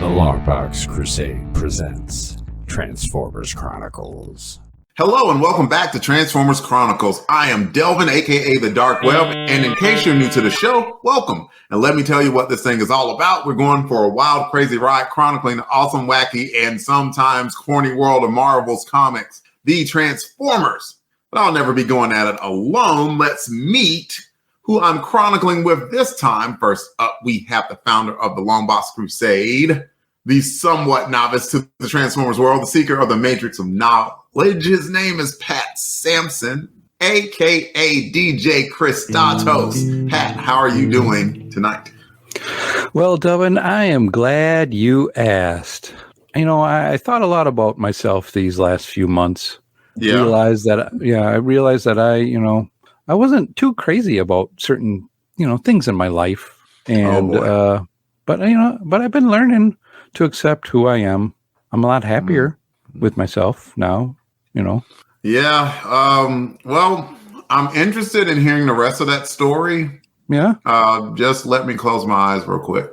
The LONGBOX Crusade presents Transformers Chronicles. Hello and welcome back to Transformers Chronicles. I am Delvin, aka The Dark Web, and in case you're new to the show, welcome. And let me tell you what this thing is all about. We're going for a wild, crazy ride chronicling the awesome, wacky, and sometimes corny world of Marvel's comics, the Transformers. But I'll never be going at it alone. Let's meet who I'm chronicling with this time. First up, we have the founder of the LONGBOX Crusade, the somewhat novice to the Transformers world, the seeker of the matrix of knowledge. His name is Pat Sampson, aka DJ Christatos. Pat, how are you doing tonight? Well, Delvin, I am glad you asked. You know, I thought a lot about myself these last few months. Yeah. I realized that I wasn't too crazy about certain, things in my life. And, but I've been learning to accept who I am. I'm a lot happier with myself now, Yeah. Well, I'm interested in hearing the rest of that story. Yeah. Just let me close my eyes real quick.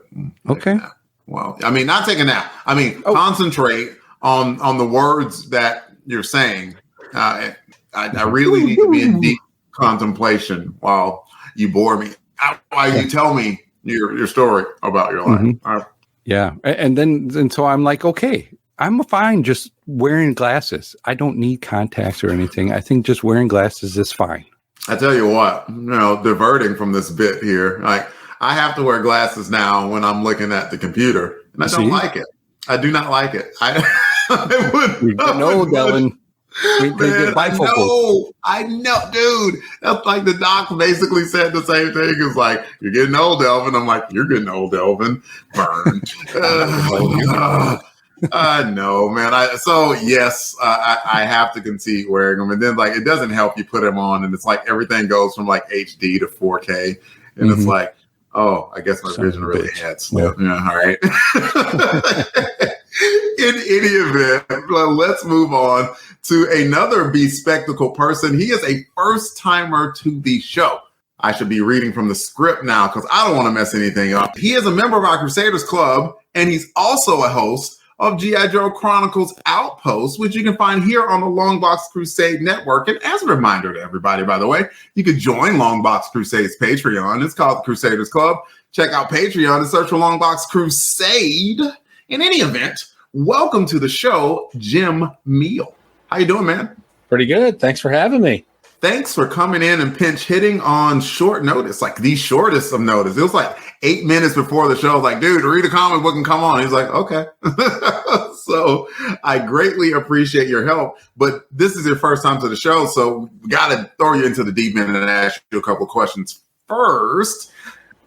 Okay. Well, I mean, not take a nap. I mean, concentrate on the words that you're saying. I really need to be in deep contemplation while you bore me. While you tell me your story about your life. Mm-hmm. Yeah. And so I'm like, okay, I'm fine just wearing glasses. I don't need contacts or anything. I think just wearing glasses is fine. I tell you what, diverting from this bit here, like I have to wear glasses now when I'm looking at the computer, and I don't like it. I do not like it. Delvin. I know, dude. That's like the doc basically said the same thing. It's like, you're getting old, Delvin. I'm like, you're getting old, Delvin. Burn. I know, man. I have to concede wearing them. And then it doesn't help you put them on. And it's like everything goes from HD to 4K. And it's like, oh, I guess my vision really had slipped. Yeah, all right. In any event, let's move on to another bespectacled person. He is a first-timer to the show. I should be reading from the script now because I don't want to mess anything up. He is a member of our Crusaders Club, and he's also a host of G.I. Joe Chronicles Outpost, which you can find here on the LONGBOX Crusade Network. And as a reminder to everybody, by the way, you can join LONGBOX Crusade's Patreon. It's called the Crusaders Club. Check out Patreon and search for LONGBOX Crusade. In any event, welcome to the show, Jim Meal. How you doing, man? Pretty good. Thanks for having me. Thanks for coming in and pinch hitting on short notice, like the shortest of notice. It was like 8 minutes before the show. I was like, dude, read a comic book and come on. He's like, okay. So I greatly appreciate your help. But this is your first time to the show, so we got to throw you into the deep end and ask you a couple of questions. First,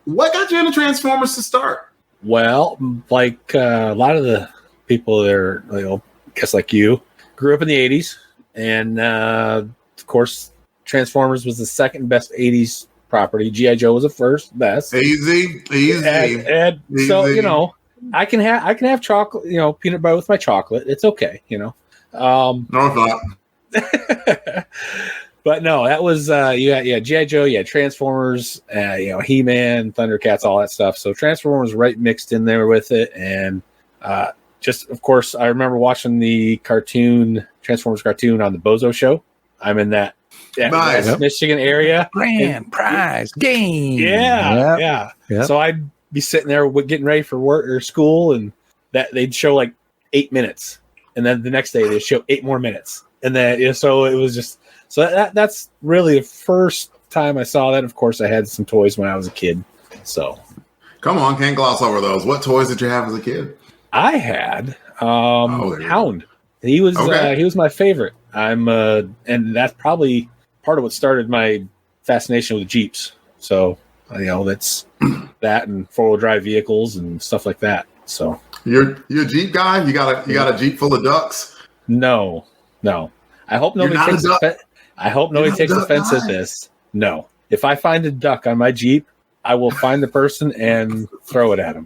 what got you into Transformers to start? Well, like a lot of the people there, I guess like you, grew up in the 80s. And, of course, Transformers was the second best 80s property. G.I. Joe was the first best. Easy. And so, I can have chocolate, peanut butter with my chocolate. It's okay, No, it's not. But no, that was G.I. Joe, Transformers, He-Man, Thundercats, all that stuff. So Transformers right mixed in there with it. And just, of course, I remember watching the Transformers cartoon on the Bozo Show. I'm in that nice. West Michigan area. Grand prize game. Yeah. Yep. So I'd be sitting there getting ready for work or school, and that they'd show 8 minutes, and then the next day they'd show 8 more minutes, and then so it was just that's really the first time I saw that. Of course, I had some toys when I was a kid. So come on, can't gloss over those. What toys did you have as a kid? I had Hound. He was my favorite. And that's probably part of what started my fascination with Jeeps. So, that's that and 4-wheel drive vehicles and stuff like that. So you're a Jeep guy? You got a Jeep full of ducks? No. I hope nobody takes offense at this. No. If I find a duck on my Jeep, I will find the person and throw it at him.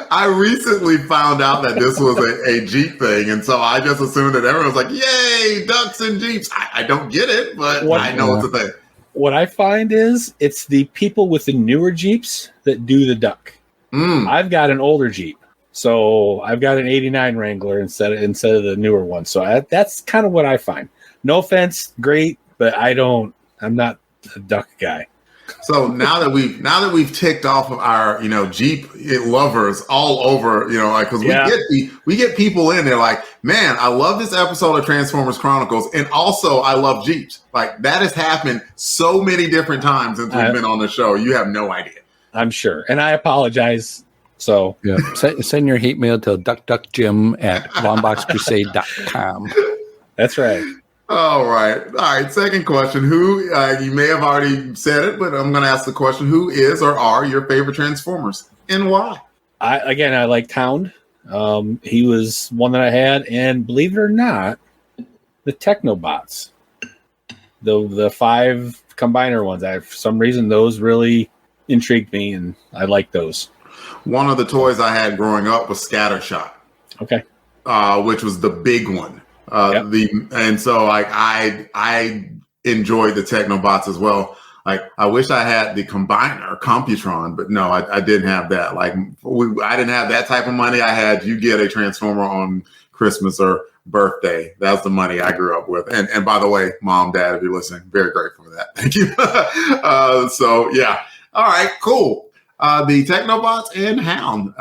I recently found out that this was a Jeep thing, and so I just assumed that everyone was like, yay, ducks and Jeeps. I don't get it, but I know it's a thing. What I find is it's the people with the newer Jeeps that do the duck. I've got an older Jeep, So I've got an 89 Wrangler instead of the newer one. So that's kind of what I find. No offense, great, but I'm not a duck guy. So now that we've ticked off of our, Jeep lovers all over, because we get people in there like, man, I love this episode of Transformers Chronicles, and also I love Jeeps. Like, that has happened so many different times since we've been on the show. You have no idea. I'm sure, and I apologize. So yeah, send your hate mail to duckduckjim@longboxcrusade.com. That's right. All right. Second question. Who, you may have already said it, but I'm going to ask the question, who is or are your favorite Transformers and why? I liked Hound. He was one that I had, and believe it or not, the Technobots, the 5 combiner ones, for some reason, those really intrigued me, and I like those. One of the toys I had growing up was Scattershot. Okay. Which was the big one. I enjoyed the Technobots as well. Like, I wish I had the combiner Computron, but no, I didn't have that. Like, I didn't have that type of money. I had, you get a Transformer on Christmas or birthday. That's the money I grew up with. And by the way, Mom, Dad, if you're listening, very grateful for that. Thank you. So yeah. All right, cool. The Technobots and Hound.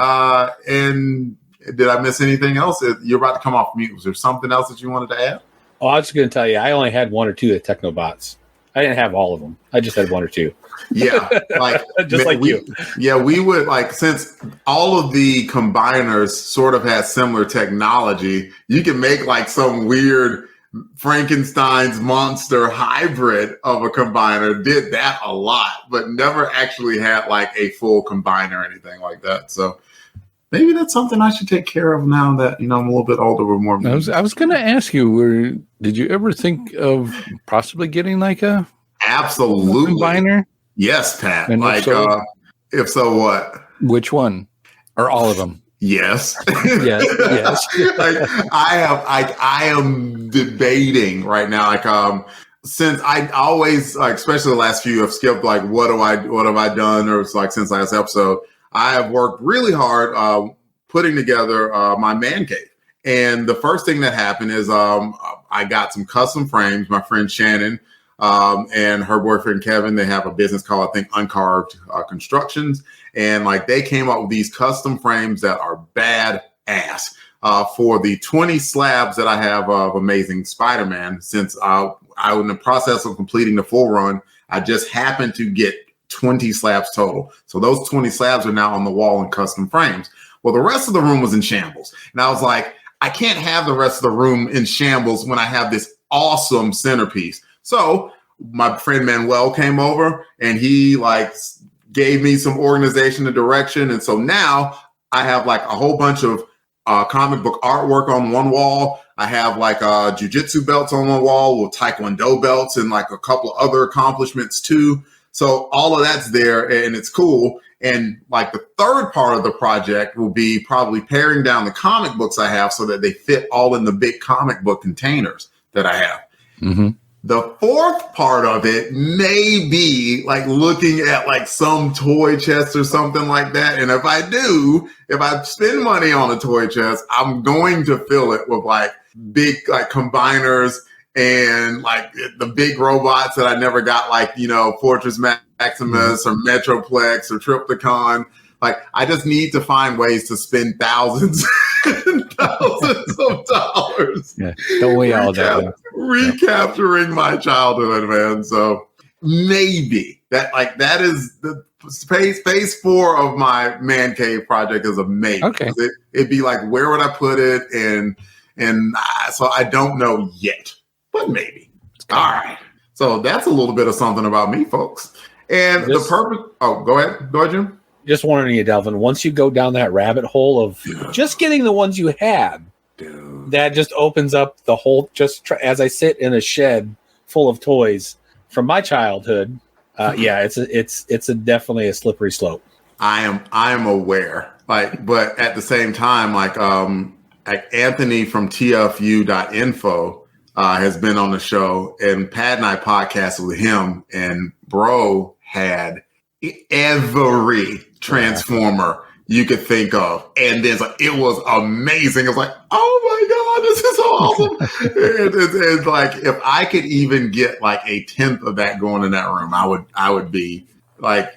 And did I miss anything else? You're about to come off mute. Was there something else that you wanted to add? Oh, I was just going to tell you, I only had 1 or 2 of the Technobots. I didn't have all of them. I just had 1 or 2. Yeah, like just like you. Yeah, we would, like, since all of the combiners sort of had similar technology, you can make like some weird Frankenstein's monster hybrid of a combiner. Did that a lot, but never actually had like a full combiner or anything like that. So maybe that's something I should take care of now that, I'm a little bit older with more. I was going to ask you, did you ever think of possibly getting like a absolutely combiner? Yes, Pat. And like, if so, what? Which one? Or all of them? Yes. Yes. Like, I am debating right now. Like, since I always, like, especially the last few, I've skipped like, what have I done? Or it's like since last episode. I have worked really hard putting together my man cave. And the first thing that happened is I got some custom frames. My friend Shannon and her boyfriend Kevin, they have a business called, I think, Uncarved Constructions. And like, they came up with these custom frames that are badass for the 20 slabs that I have of Amazing Spider-Man. Since I was in the process of completing the full run, I just happened to get 20 slabs total. So those 20 slabs are now on the wall in custom frames. Well, the rest of the room was in shambles. And I was like, I can't have the rest of the room in shambles when I have this awesome centerpiece. So my friend Manuel came over and he like gave me some organization and direction. And so now I have like a whole bunch of comic book artwork on one wall. I have like jiu-jitsu belts on one wall with taekwondo belts and like a couple of other accomplishments too. So all of that's there and it's cool. And like the third part of the project will be probably paring down the comic books I have so that they fit all in the big comic book containers that I have. Mm-hmm. The fourth part of it may be like looking at like some toy chest or something like that. And if I spend money on a toy chest, I'm going to fill it with like big like combiners and like the big robots that I never got, like, Fortress Maximus or Metroplex or Triptychon. Like, I just need to find ways to spend thousands and thousands of dollars. Yeah, don't we all do? Recapturing my childhood, man. So maybe that is the phase 4 of my man cave project is a maybe. Okay. It'd be like, where would I put it? And so I don't know yet. But maybe. All right. So that's a little bit of something about me, folks. And the purpose. Oh, go ahead. Go ahead, Jim. Just wondering, you, Delvin, once you go down that rabbit hole of just getting the ones you had, that just opens up the whole, as I sit in a shed full of toys from my childhood. Yeah, it's definitely a slippery slope. I am aware. Like, but at the same time, like Anthony from TFU.info has been on the show, and Pat and I podcasted with him, and bro had every Transformer you could think of. And then it was amazing. It was like, oh my God, this is so awesome. It's like, if I could even get like a 10th of that going in that room, I would be like,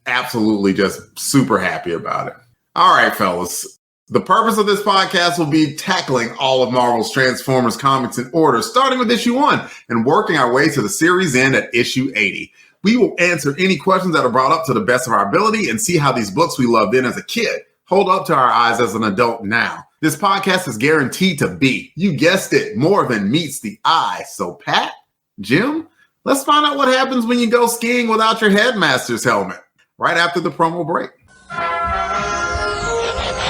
absolutely just super happy about it. All right, fellas. The purpose of this podcast will be tackling all of Marvel's Transformers comics in order, starting with issue 1 and working our way to the series end at issue 80. We will answer any questions that are brought up to the best of our ability and see how these books we loved then as a kid hold up to our eyes as an adult now. This podcast is guaranteed to be, you guessed it, more than meets the eye. So Pat, Jim, let's find out what happens when you go skiing without your headmaster's helmet right after the promo break.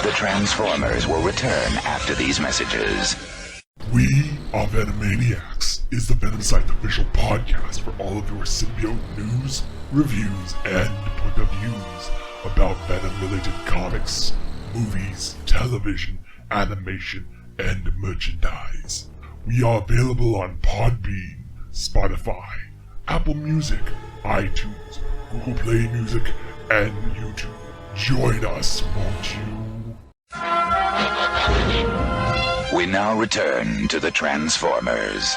The Transformers will return after these messages. We Are Venomaniacs is the Venom Site's official podcast for all of your symbiote news, reviews, and point of views about Venom-related comics, movies, television, animation, and merchandise. We are available on Podbean, Spotify, Apple Music, iTunes, Google Play Music, and YouTube. Join us, won't you? We now return to the Transformers.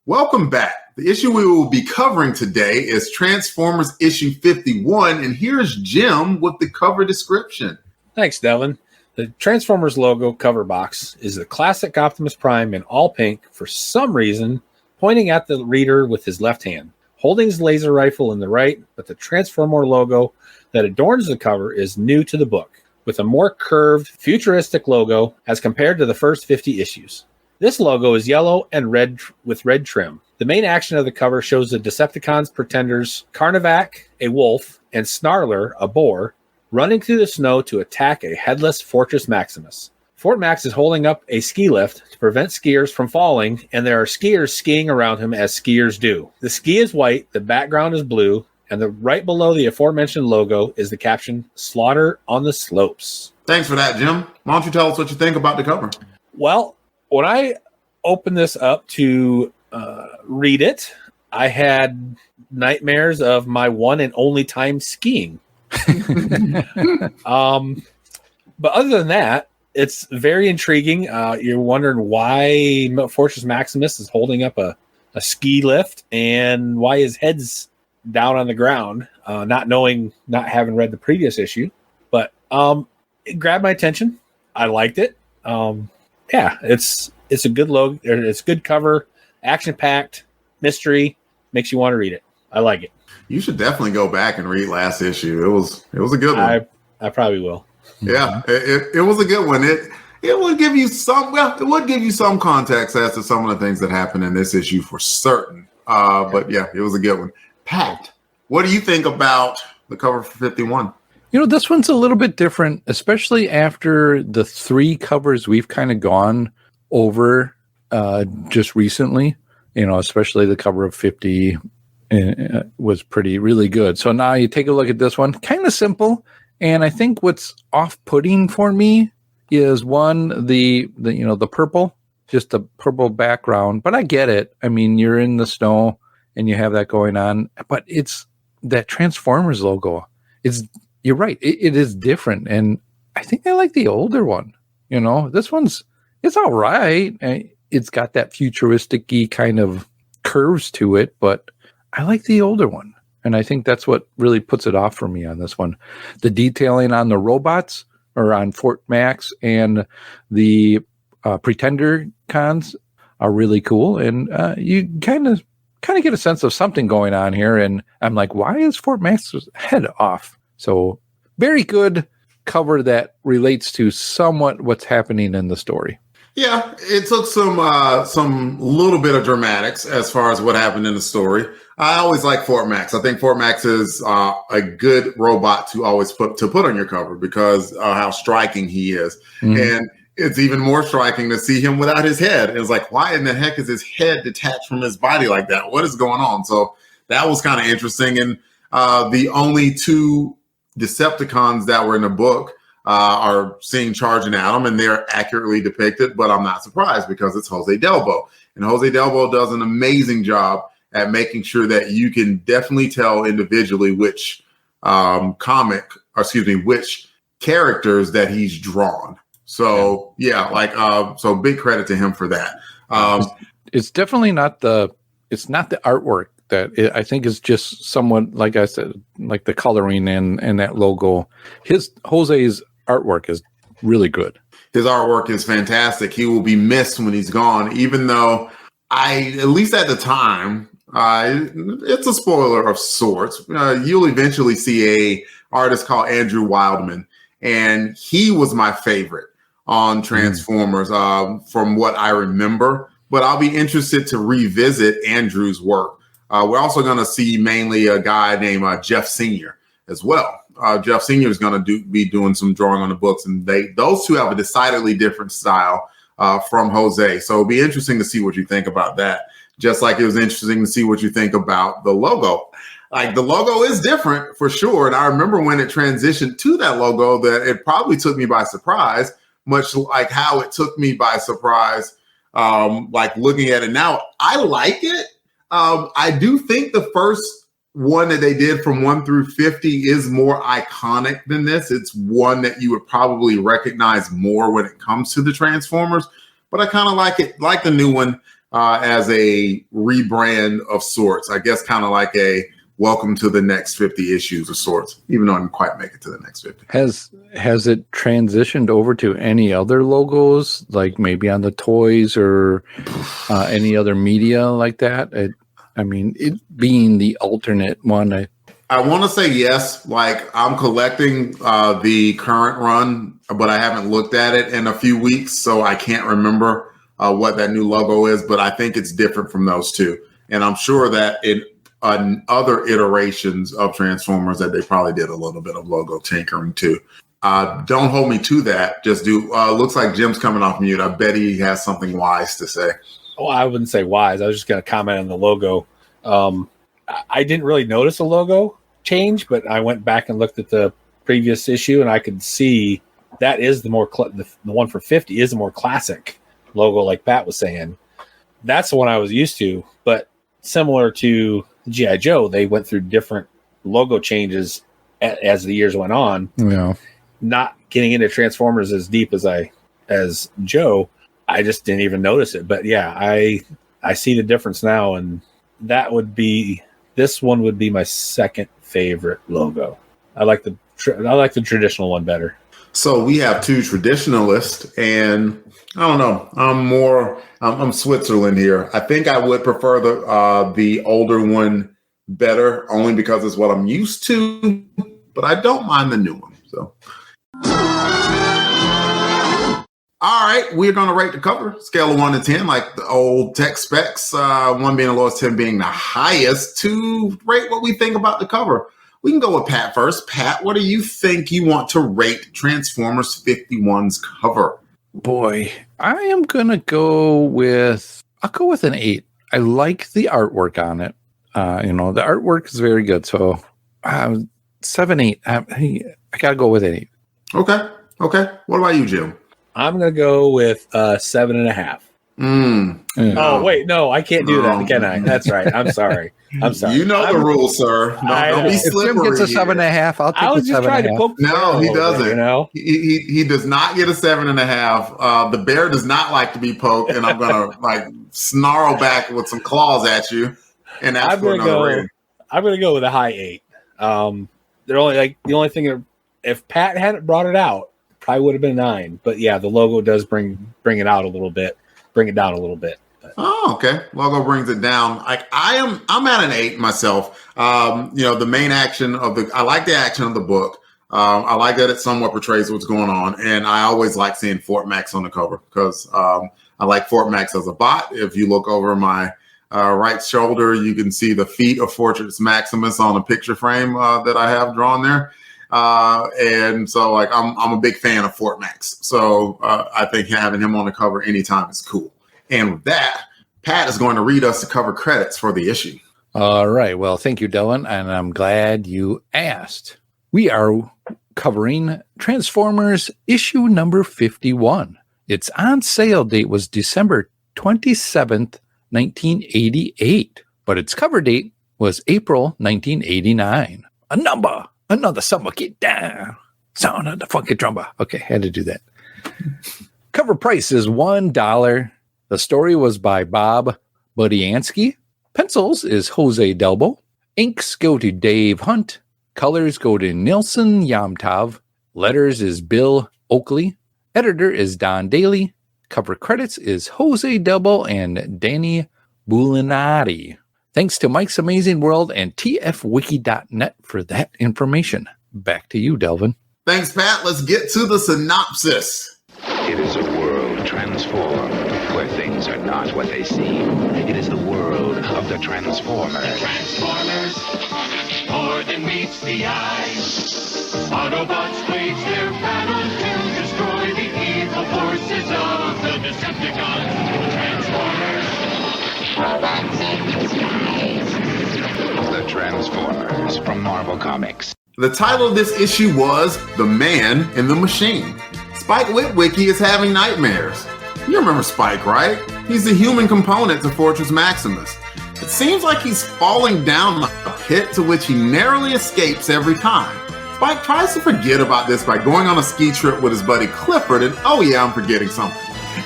Welcome back. The issue we will be covering today is Transformers issue 51, and here's Jim with the cover description. Thanks, Devin. The Transformers logo cover box is the classic Optimus Prime in all pink for some reason, pointing at the reader with his left hand, holding his laser rifle in the right, but the Transformer logo that adorns the cover is new to the book, with a more curved, futuristic logo as compared to the first 50 issues. This logo is yellow and red with red trim. The main action of the cover shows the Decepticons pretenders Carnivac, a wolf, and Snarler, a boar, running through the snow to attack a headless Fortress Maximus. Fort Max is holding up a ski lift to prevent skiers from falling, and there are skiers skiing around him as skiers do. The ski is white, the background is blue, and right below the aforementioned logo is the caption, "Slaughter on the Slopes." Thanks for that, Jim. Why don't you tell us what you think about the cover? Well, when I opened this up to read it, I had nightmares of my one and only time skiing. But other than that, it's very intriguing. You're wondering why Fortress Maximus is holding up a ski lift and why his head's down on the ground, not having read the previous issue, but it grabbed my attention. I liked it. It's a good logo. It's a good cover, action packed, mystery, makes you want to read it. I like it. You should definitely go back and read last issue. It was a good one. I probably will. Yeah, it was a good one. It would give you some context as to some of the things that happened in this issue for certain. But yeah, it was a good one. Pat, what do you think about the cover for 51? This one's a little bit different, especially after the 3 covers we've kind of gone over just recently. Especially the cover of 50 was really good. So now you take a look at this one, kind of simple. And I think what's off-putting for me is one, the purple, just the purple background. But I get it. I mean, you're in the snow and you have that going on, but it's that Transformers logo. You're right. It is different. And I think I like the older one. This one's, it's all right. It's got that futuristic-y kind of curves to it, but I like the older one. And I think that's what really puts it off for me on this one. The detailing on the robots or on Fort Max and the Pretender cons are really cool. And you kind of get a sense of something going on here. And I'm like, why is Fort Max's head off? So very good cover that relates to somewhat what's happening in the story. Yeah, it took some little bit of dramatics as far as what happened in the story. I always like Fort Max. I think Fort Max is a good robot to always put on your cover because how striking he is. Mm-hmm. And it's even more striking to see him without his head. It's like, why in the heck is his head detached from his body like that? What is going on? So that was kind of interesting. And the only 2 Decepticons that were in the book are seen charging at him, and they're accurately depicted, but I'm not surprised because it's Jose Delbo. And Jose Delbo does an amazing job at making sure that you can definitely tell individually which which characters that he's drawn. So so big credit to him for that. It's definitely not the artwork that I think is just somewhat, like I said, like the coloring and that logo. Jose's artwork is really good. His artwork is fantastic. He will be missed when he's gone, even though at least at the time, it's a spoiler of sorts. You'll eventually see a artist called Andrew Wildman, and he was my favorite on Transformers from what I remember. But I'll be interested to revisit Andrew's work. We're also going to see mainly a guy named Jeff Sr. as well. Jeff Sr. is going to be doing some drawing on the books, and those two have a decidedly different style from Jose. So it'll be interesting to see what you think about that. Just like it was interesting to see what you think about the logo. Like, the logo is different for sure. And I remember when it transitioned to that logo that it probably took me by surprise, much like how it took me by surprise. Like, looking at it now, I like it. I do think the first one that they did from 1 through 50 is more iconic than this. It's one that you would probably recognize more when it comes to the Transformers, but I kind of like it, like the new one, as a rebrand of sorts. I guess kind of like a welcome to the next 50 issues of sorts, even though I didn't quite make it to the next 50. Has it transitioned over to any other logos, like maybe on the toys or any other media like that? It being the alternate one. I want to say yes. Like, I'm collecting the current run, but I haven't looked at it in a few weeks, so I can't remember what that new logo is, but I think it's different from those two. And I'm sure that in other iterations of Transformers that they probably did a little bit of logo tinkering too. Don't hold me to that. Just do. Looks like Jim's coming off mute. I bet he has something wise to say. Oh, I wouldn't say wise. I was just going to comment on the logo. I didn't really notice a logo change, but I went back and looked at the previous issue, and I could see that is the more the one for 50 is the more classic logo, like Pat was saying. That's the one I was used to, but similar to G.I. Joe, they went through different logo changes as the years went on. Yeah. Not getting into Transformers as deep as Joe, I just didn't even notice it. But yeah, I see the difference now, and this one would be my second favorite logo. I like the traditional one better. So we have two traditionalists, and I don't know. I'm Switzerland here. I think I would prefer the older one better, only because it's what I'm used to. But I don't mind the new one. So, all right, we're gonna rate the cover scale of 1 to 10, like the old tech specs. 1 being the lowest, 10 being the highest. To rate what we think about the cover. We can go with Pat first. Pat, what do you think you want to rate Transformers 51's cover? Boy, I am gonna go with an 8. I like the artwork on it. The artwork is very good. So 7, 8. I gotta go with an 8. Okay. What about you, Jim? I'm gonna go with 7.5. Oh wait, no, I can't do that, can I? That's right. I'm sorry. You know the rules, sir. Don't be slippery. Jim gets a 7.5. I'll take I was just trying to poke. No, he doesn't. Bit, he does not get a 7.5. The bear does not like to be poked, and I'm gonna snarl back with some claws at you and ask for another rating. I'm gonna go with a high 8. They're only the only thing, if Pat hadn't brought it out, probably would have been 9. But yeah, the logo does bring it out a little bit. Bring it down a little bit. Oh, okay. Logo brings it down. Like I'm at an 8 myself. The main action I like the action of the book. I like that it somewhat portrays what's going on, and I always like seeing Fort Max on the cover because I like Fort Max as a bot. If you look over my right shoulder, you can see the feet of FORTRESS MAXIMUS on a picture frame that I have drawn there. And so I'm a big fan of Fort Max. So I think having him on the cover anytime is cool. And with that, Pat is going to read us the cover credits for the issue. All right. Well, thank you, Dylan. And I'm glad you asked. We are covering Transformers issue number 51. Its on sale date was December 27th, 1988, but its cover date was April 1989. Another summer, get down. Sound of the funky drummer. Okay, had to do that. Cover price is $1. The story was by Bob Budiansky. Pencils is Jose Delbo. Inks go to Dave Hunt. Colors go to Nilsson Yamtov. Letters is Bill Oakley. Editor is Don Daly. Cover credits is Jose Delbo and Danny Bulinati. Thanks to Mike's Amazing World and tfwiki.net for that information. Back to you, Delvin. Thanks, Pat. Let's get to the synopsis. It is a world transformed, where things are not what they seem. It is the world of the Transformers. Transformers, more than meets the eye. Autobots wage their battle to destroy the evil forces of the Decepticons. Transformers. The Transformers from Marvel Comics. The title of this issue was The Man in the Machine. Spike Witwicky is having nightmares. You remember Spike, right? He's the human component to Fortress Maximus. It seems like he's falling down a pit to which he narrowly escapes every time. Spike tries to forget about this by going on a ski trip with his buddy Clifford, and oh yeah, I'm forgetting something.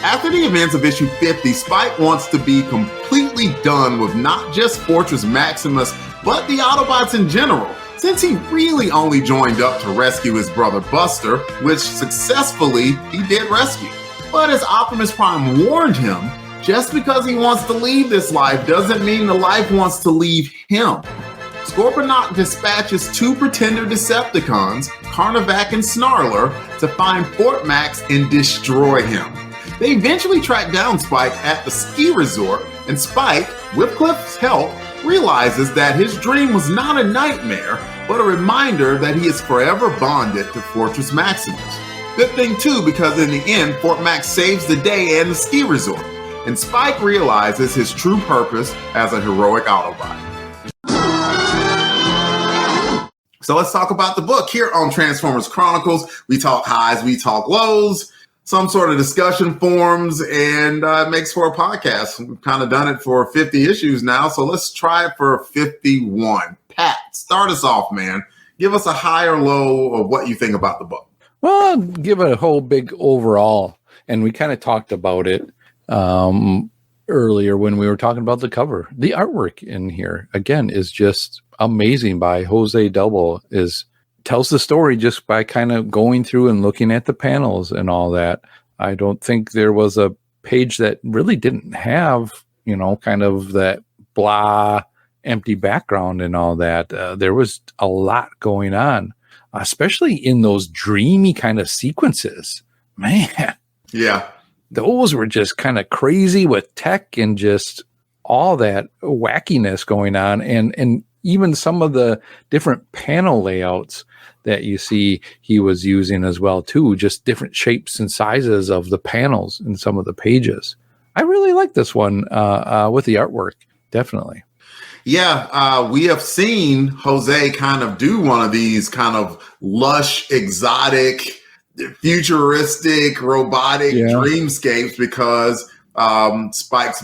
After the events of issue 50, Spike wants to be completely done with not just Fortress Maximus, but the Autobots in general, since he really only joined up to rescue his brother Buster, which successfully he did rescue. But as Optimus Prime warned him, just because he wants to leave this life doesn't mean the life wants to leave him. Scorponok dispatches 2 pretender Decepticons, Carnivac and Snarler, to find Fort Max and destroy him. They eventually track down Spike at the ski resort, and Spike, with Cliff's help, realizes that his dream was not a nightmare, but a reminder that he is forever bonded to Fortress Maximus. Good thing too, because in the end, Fort Max saves the day and the ski resort, and Spike realizes his true purpose as a heroic Autobot. So let's talk about the book. Here on Transformers Chronicles, we talk highs, we talk lows, some sort of discussion forums, and it makes for a podcast. We've kind of done it for 50 issues now, so let's try it for 51. Pat, start us off, man. Give us a high or low of what you think about the book. Well, I'll give it a whole big overall, and we kind of talked about it earlier when we were talking about the cover. The artwork in here, again, is just amazing by Jose Delbo. Tells the story just by kind of going through and looking at the panels and all that. I don't think there was a page that really didn't have, kind of that blah, empty background and all that. There was a lot going on, especially in those dreamy kind of sequences. Man. Yeah. Those were just kind of crazy with tech and just all that wackiness going on. And even some of the different panel layouts that you see he was using as well too, just different shapes and sizes of the panels in some of the pages. I really like this one with the artwork, definitely. Yeah, we have seen Jose kind of do one of these kind of lush, exotic, futuristic, robotic dreamscapes because Spike's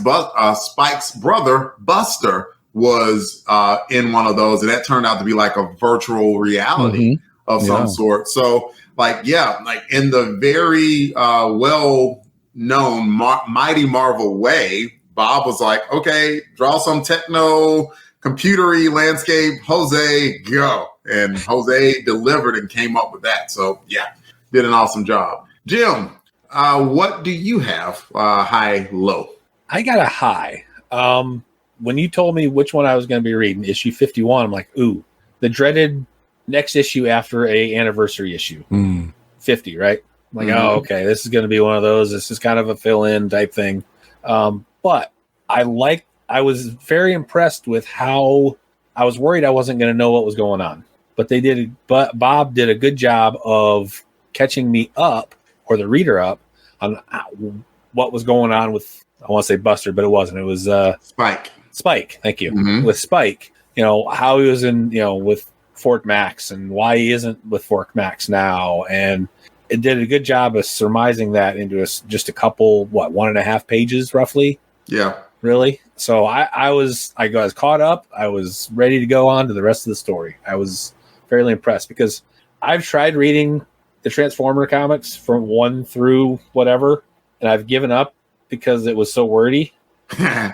brother, Buster, was in one of those, and that turned out to be like a virtual reality of some sort. So like in the very well-known Mighty Marvel way, Bob was like, okay, draw some techno computery landscape, Jose, go. And Jose delivered and came up with that. So yeah, did an awesome job. Jim, what do you have, high, low? I got a high. When you told me which one I was going to be reading, issue 51, I'm like, ooh, the dreaded next issue after a anniversary issue, 50, right? I'm like, oh, okay, this is going to be one of those. This is kind of a fill-in type thing. But I was very impressed with how I was worried I wasn't going to know what was going on. But Bob did a good job of catching me up, or the reader up, on what was going on with, I want to say Buster, but it wasn't. It was Spike, thank you. With Spike, how he was in, with Fort Max and why he isn't with Fort Max now. And it did a good job of surmising that into just a couple, 1.5 pages roughly. Yeah. Really? So I was caught up. I was ready to go on to the rest of the story. I was fairly impressed because I've tried reading the Transformer comics from 1 through whatever, and I've given up because it was so wordy.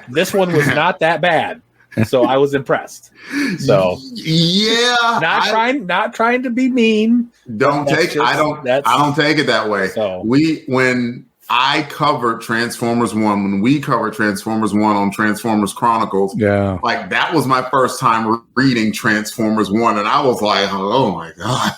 This one was not that bad, so I was impressed. So yeah, not trying to be mean. I don't take it that way. So when I covered Transformers 1, when we covered Transformers 1 on Transformers Chronicles, like that was my first time reading Transformers 1, and I was like, oh my God,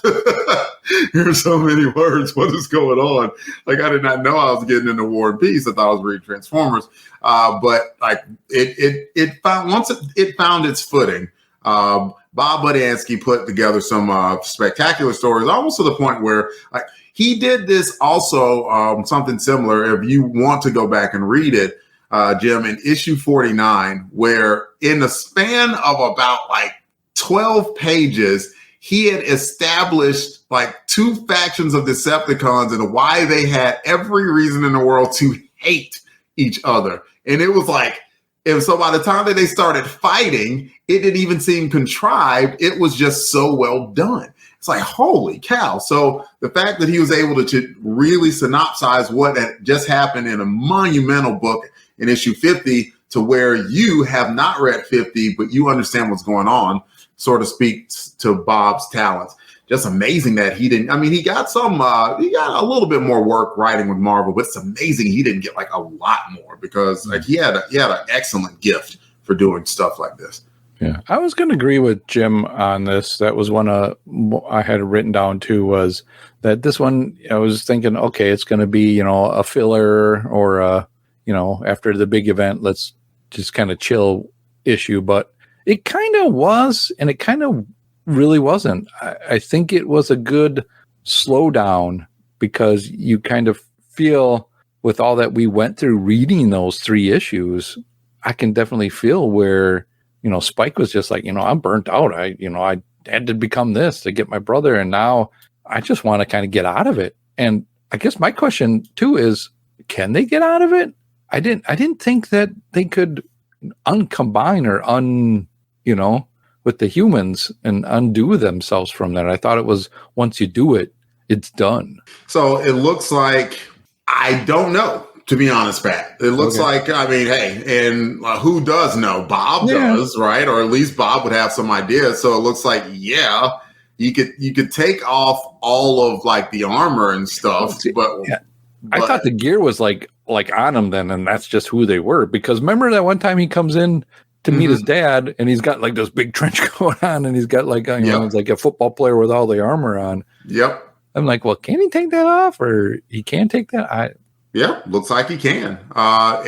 here's so many words. What is going on? Like, I did not know I was getting into War and Peace. I thought I was reading Transformers. But like it found its footing. Bob Budiansky put together some spectacular stories, almost to the point where like he did this also, something similar. If you want to go back and read it, Jim, in issue 49, where in the span of about like 12 pages, he had established like 2 factions of Decepticons and why they had every reason in the world to hate each other. And it was like, and so by the time that they started fighting, it didn't even seem contrived. It was just so well done. It's like, holy cow. So the fact that he was able to really synopsize what had just happened in a monumental book in issue 50 to where you have not read 50, but you understand what's going on, sort of speaks to Bob's talents. Just amazing that he didn't. I mean, he got he got a little bit more work writing with Marvel, but it's amazing he didn't get like a lot more because like he had an excellent gift for doing stuff like this. Yeah, I was going to agree with Jim on this. That was one I had written down too. Was that this one? I was thinking, okay, it's going to be a filler or after the big event, let's just kind of chill issue, but it kind of was, and it kind of really wasn't. I think it was a good slowdown because you kind of feel with all that we went through reading those 3 issues, I can definitely feel where, Spike was just like, I'm burnt out. I had to become this to get my brother. And now I just want to kind of get out of it. And I guess my question too is, can they get out of it? I didn't think that they could uncombine or with the humans and undo themselves from that. I thought it was once you do it, it's done. So it looks like, I don't know, to be honest, Pat. It looks like, I mean, hey, and who does know? Bob does, right? Or at least Bob would have some ideas. So it looks like, you could take off all of like the armor and stuff, I thought the gear was like on him then, and that's just who they were. Because remember that one time he comes in to meet his dad, and he's got like this big trench coat on, and he's got like it's like a football player with all the armor on. Yep. I'm like, well, can he take that off, or he can't take that? Looks like he can. But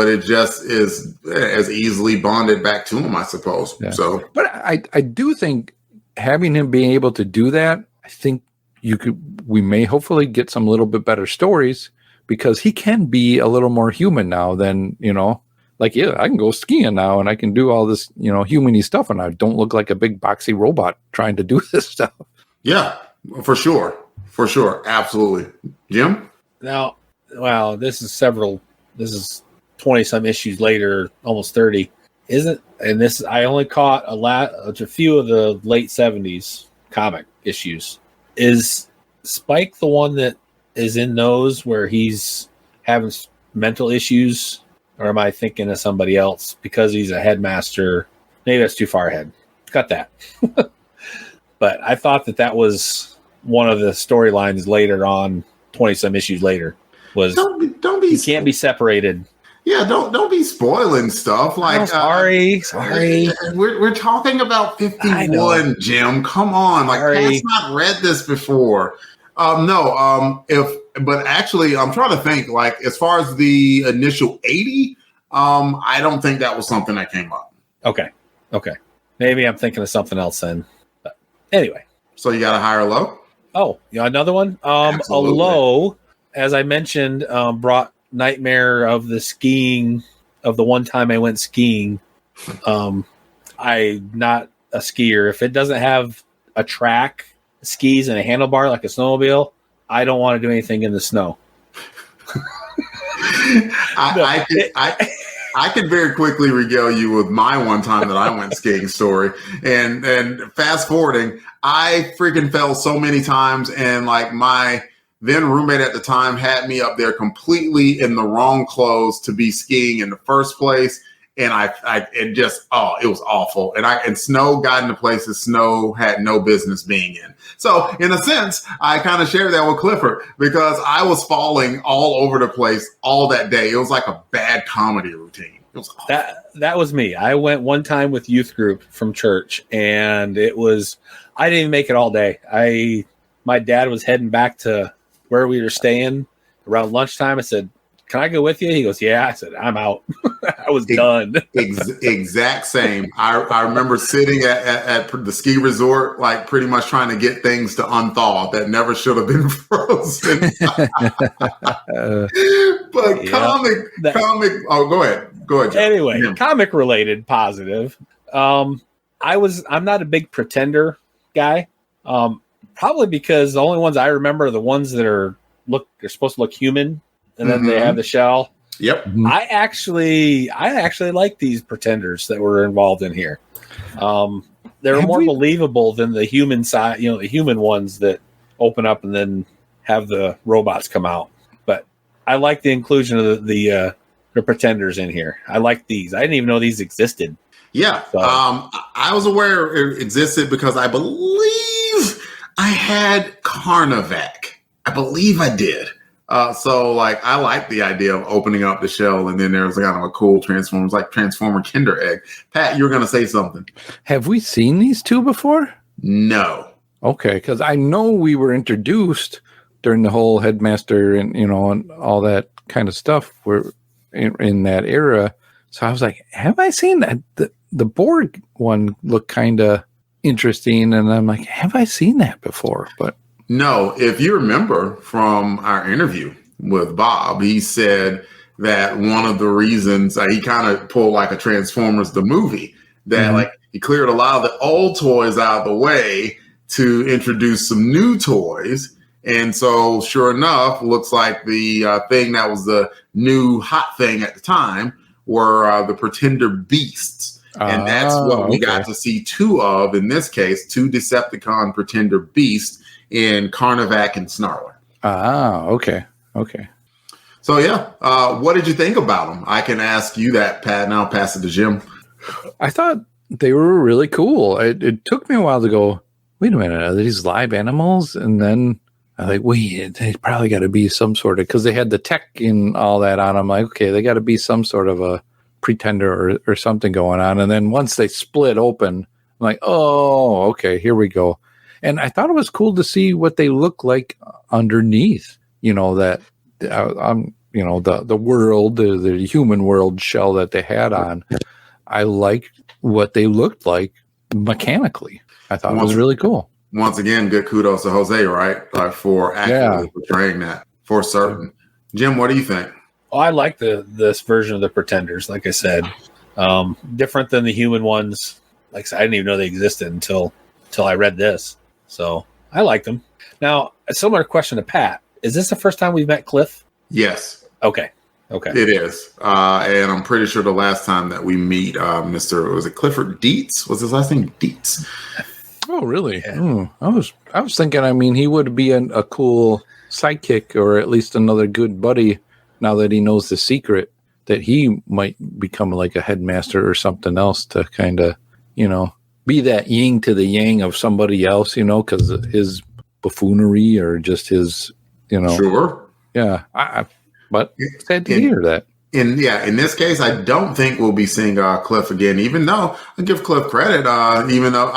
it just is as easily bonded back to him, I suppose. Yeah. So, but I do think having him being able to do that, I think we may hopefully get some little bit better stories because he can be a little more human now than, like, I can go skiing now and I can do all this, human-y stuff, and I don't look like a big boxy robot trying to do this stuff. Yeah, for sure. For sure. Absolutely. Jim? Now, wow, this is 20 some issues later, almost 30. I only caught a few of the late 70s comic issues. Is Spike the one that is in those where he's having mental issues? Or am I thinking of somebody else because he's a headmaster? Maybe that's too far ahead. Cut that. But I thought that was one of the storylines later on, 20-some issues later. Was don't be can't be separated. Yeah, don't be spoiling stuff. Like, sorry. We're talking about 51, Jim. Come on, like Pat's not read this before. But actually, I'm trying to think. Like, as far as the initial 80, I don't think that was something that came up. Okay. Maybe I'm thinking of something else then. But anyway, so you got a high or low? Oh, another one. A low, as I mentioned, brought nightmare of the skiing of the one time I went skiing. I'm not a skier. If it doesn't have a track, skis, and a handlebar like a snowmobile, I don't want to do anything in the snow. I can very quickly regale you with my one time that I went skiing story. And fast forwarding, I freaking fell so many times, and like my then roommate at the time had me up there completely in the wrong clothes to be skiing in the first place. And it was awful. And snow got into places snow had no business being in. So in a sense, I kind of shared that with Clifford because I was falling all over the place all that day. It was like a bad comedy routine. It was awful. That was me. I went one time with youth group from church, and I didn't even make it all day. My dad was heading back to where we were staying around lunchtime. I said, "Can I go with you?" He goes, "Yeah." I said, "I'm out." I was done. Exact same. I remember sitting at the ski resort, like pretty much trying to get things to unthaw that never should have been frozen. But comic. Oh, go ahead. Jeff. Anyway, comic related positive. I'm not a big Pretender guy. Probably because the only ones I remember are the ones that they're supposed to look human. And then they have the shell. Yep. I actually like these Pretenders that were involved in here. They're more believable than the human side, the human ones that open up and then have the robots come out. But I like the inclusion of the Pretenders in here. I like these. I didn't even know these existed. Yeah. So. I was aware it existed because I believe I had Carnivac. I believe I did. So like I like the idea of opening up the shell and then there's kind of a cool Transformers, like Transformer Kinder Egg. Pat, you were going to say something. Have we seen these two before? No. Okay, because I know we were introduced during the whole Headmaster and and all that kind of stuff. We're in that era, so I was like, have I seen that? The Borg one looked kind of interesting, and I'm like, have I seen that before? But no, if you remember from our interview with Bob, he said that one of the reasons he kind of pulled like a Transformers the movie that like he cleared a lot of the old toys out of the way to introduce some new toys. And so sure enough, looks like the thing that was the new hot thing at the time were the Pretender Beasts. And that's what we got to see two of, in this case, two Decepticon Pretender Beasts in Carnivac and Snarler. Okay. So, what did you think about them? I can ask you that, Pat, and I'll pass it to Jim. I thought they were really cool. It took me a while to go, wait a minute, are these live animals? And then I'm like, wait, they probably got to be some sort of, because they had the tech and all that on them. Like, okay, they got to be some sort of a Pretender or something going on. And then once they split open, I'm like, oh, okay, here we go. And I thought it was cool to see what they look like underneath, the world, the human world shell that they had on. I liked what they looked like mechanically. I thought it was really cool. Once again, good kudos to Jose, right? For accurately portraying that for certain. Jim, what do you think? Oh, I like this version of the Pretenders, like I said. Different than the human ones. Like I said, I didn't even know they existed until I read this. So I liked them. Now, a similar question to Pat. Is this the first time we've met Cliff? Yes. Okay. It is. And I'm pretty sure the last time that we meet was it Clifford Dietz? Was his last name Dietz? Oh, really? Yeah. I was thinking, he would be a cool sidekick or at least another good buddy now that he knows the secret, that he might become like a headmaster or something else to kind of, be that yin to the yang of somebody else, because of his buffoonery or just his, Sure. Yeah. But sad to hear that. In this case, I don't think we'll be seeing Cliff again, even though I give Cliff credit, even though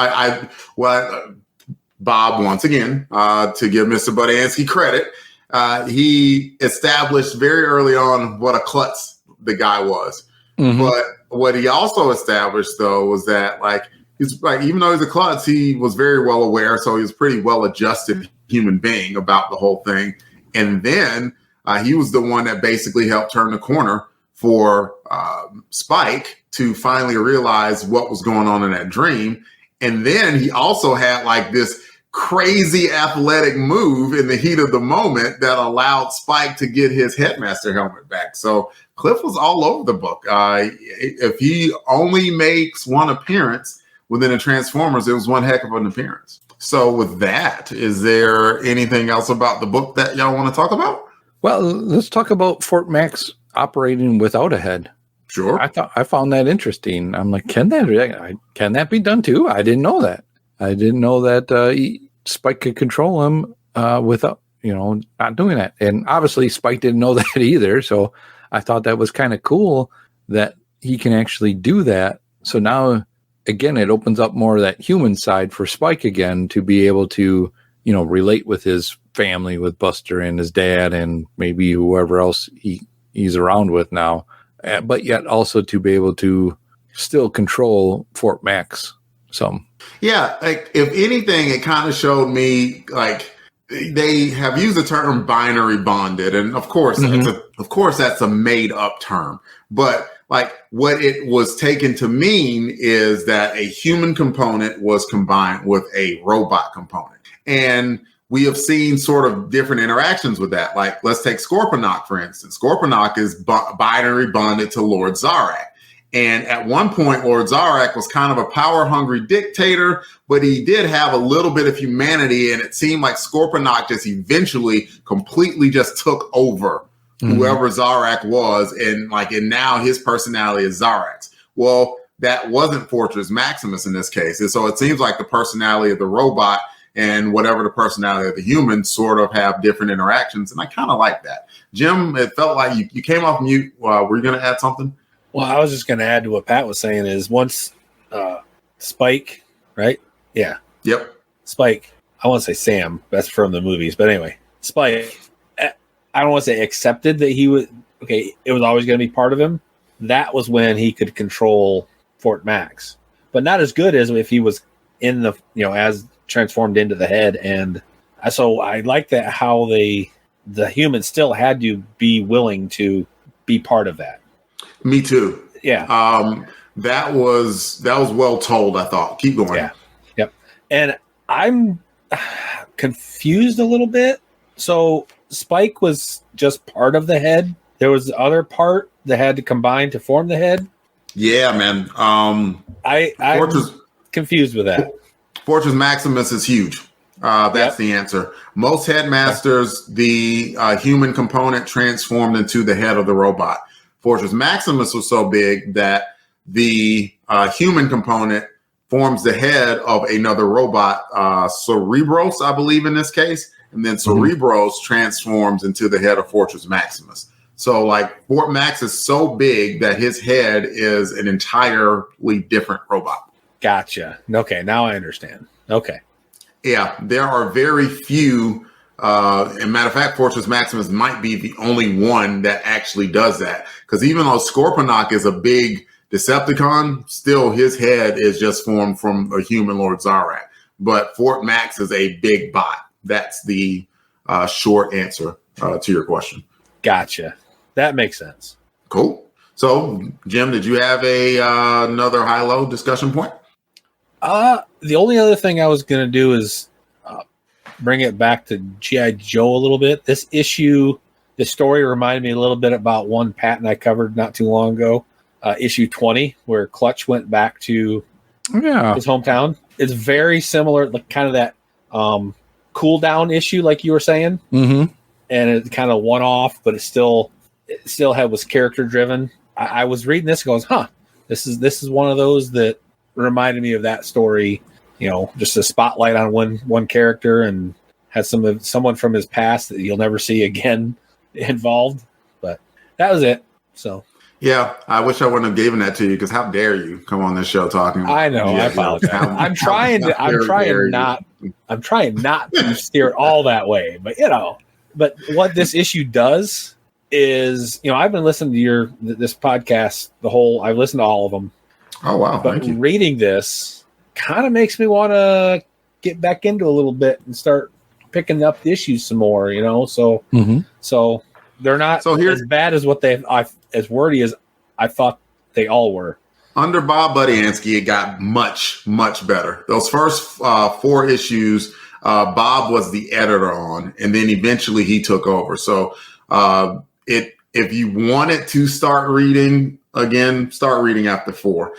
Bob, once again, to give Mr. Budansky credit, he established very early on what a klutz the guy was. Mm-hmm. But what he also established, though, was that he's even though he's a klutz, he was very well aware, so he was a pretty well-adjusted human being about the whole thing. And then he was the one that basically helped turn the corner for Spike to finally realize what was going on in that dream. And then he also had this crazy athletic move in the heat of the moment that allowed Spike to get his headmaster helmet back. So Cliff was all over the book. If he only makes one appearance within the Transformers, it was one heck of an appearance. So with that, is there anything else about the book that y'all want to talk about? Well, let's talk about Fort Max operating without a head. Sure. I found that interesting. I'm like, can that be done too? I didn't know that. I didn't know that Spike could control him without, not doing that. And obviously Spike didn't know that either. So I thought that was kind of cool that he can actually do that. So now, again, it opens up more of that human side for Spike again to be able to, relate with his family, with Buster and his dad and maybe whoever else he's around with now. But yet also to be able to still control Fort Max some. Yeah, like if anything, it kind of showed me like they have used the term binary bonded, and of course, that's a made up term. But like what it was taken to mean is that a human component was combined with a robot component, and we have seen sort of different interactions with that. Like let's take Scorponok for instance. Scorponok is binary bonded to Lord Zarak. And at one point, Lord Zarak was kind of a power-hungry dictator, but he did have a little bit of humanity, and it seemed like Scorponok just eventually completely just took over whoever Zarak was, and now his personality is Zarak's. Well, that wasn't Fortress Maximus in this case, and so it seems like the personality of the robot and whatever the personality of the human sort of have different interactions, and I kind of like that. Jim, it felt like you came off mute. Were you going to add something? Well, I was just going to add to what Pat was saying is once Spike, right? Yeah. Yep. Spike. I want to say Sam. That's from the movies. But anyway, Spike, I don't want to say accepted that he was, it was always going to be part of him. That was when he could control Fort Max. But not as good as if he was in the, as transformed into the head. And so I like that how the humans still had to be willing to be part of that. Me too. Yeah. That was well told, I thought. Keep going. Yeah. Yep. And I'm confused a little bit. So Spike was just part of the head. There was the other part that had to combine to form the head. Yeah, man. I'm confused with that. Fortress Maximus is huge. That's the answer. Most headmasters, the human component transformed into the head of the robot. Fortress Maximus was so big that the human component forms the head of another robot, Cerebros, I believe in this case, and then Cerebros transforms into the head of Fortress Maximus. So Fort Max is so big that his head is an entirely different robot. Gotcha. Okay, now I understand. Okay. Yeah, there are very few. And matter of fact, Fortress Maximus might be the only one that actually does that. Because even though Scorponok is a big Decepticon, still his head is just formed from a human Lord Zarak. But Fort Max is a big bot. That's the short answer to your question. Gotcha. That makes sense. Cool. So, Jim, did you have another high-low discussion point? The only other thing I was going to do is bring it back to G.I. Joe a little bit. This story reminded me a little bit about one Pat I covered not too long ago, issue 20, where Clutch went back to his hometown. It's very similar, like kind of that cool down issue, like you were saying. Mm-hmm. And it kind of one off, but it still was character driven. I was reading this and goes, this is one of those that reminded me of that story. Just a spotlight on one character and has someone from his past that you'll never see again involved. But that was it. So yeah, I wish I wouldn't have given that to you because how dare you come on this show talking? I know. I apologize. I'm trying not to steer it all that way, but what this issue does is, I've been listening to this podcast I've listened to all of them. Oh wow! But Thank you. Reading this kind of makes me want to get back into a little bit and start picking up the issues some more, So, so they're not as bad as what as wordy as I thought they all were. Under Bob Budiansky, it got much, much better. Those first 4 issues Bob was the editor on, and then eventually he took over. So if you wanted to start reading again, start reading after 4.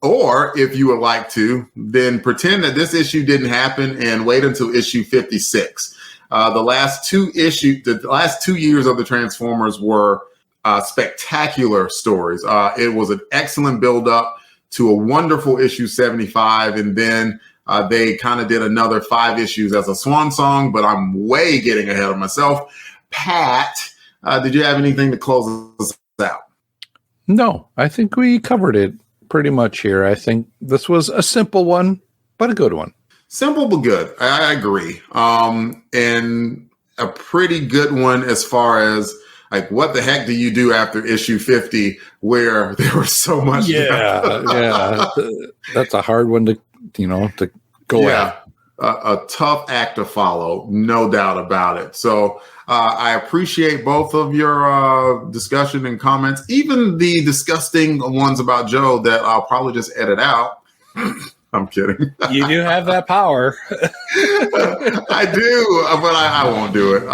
Or if you would like to, then pretend that this issue didn't happen and wait until issue 56. The last 2 years of the Transformers were spectacular stories. It was an excellent build up to a wonderful issue 75. And then they kind of did another 5 issues as a swan song, but I'm way getting ahead of myself. Pat, did you have anything to close us out? No, I think we covered it pretty much here. I think this was a simple one, but a good one. Simple but good. I agree. And a pretty good one as far as like, what the heck do you do after issue 50 where there was so much? Yeah. That's a hard one to go at. A tough act to follow, no doubt about it. So I appreciate both of your discussion and comments, even the disgusting ones about Joe that I'll probably just edit out. I'm kidding. You do have that power. I do, but I won't do it.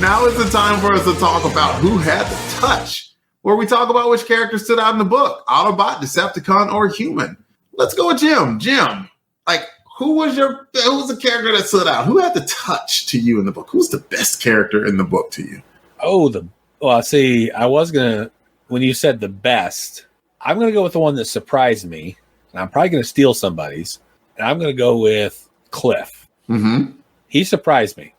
Now is the time for us to talk about who had the touch, where we talk about which character stood out in the book, Autobot, Decepticon, or human. Let's go with Jim. Jim, like, who was the character that stood out? Who had the touch to you in the book? Who's the best character in the book to you? See, I was gonna, when you said the best, I'm gonna go with the one that surprised me, and I'm probably gonna steal somebody's, and I'm gonna go with Cliff. Mm-hmm. He surprised me,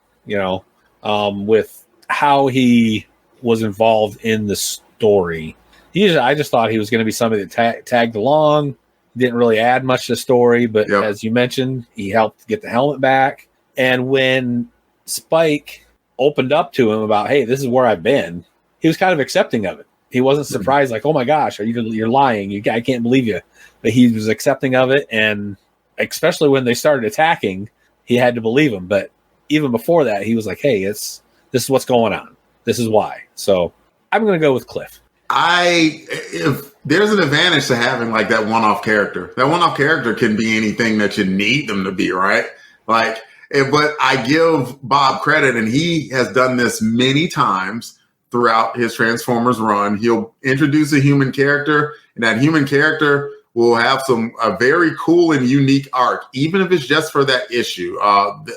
with how he was involved in the story. I just thought he was going to be somebody that tagged along, didn't really add much to the story, but as you mentioned, he helped get the helmet back. And when Spike opened up to him about, hey, this is where I've been, he was kind of accepting of it. He wasn't surprised, like, oh my gosh, you're lying. I can't believe you. But he was accepting of it. And especially when they started attacking, he had to believe him. But even before that, he was like, hey, this is what's going on. This is why. So I'm going to go with Cliff. If there's an advantage to having like that one-off character. That one-off character can be anything that you need them to be, right? But I give Bob credit, and he has done this many times throughout his Transformers run. He'll introduce a human character, and that human character will have a very cool and unique arc, even if it's just for that issue.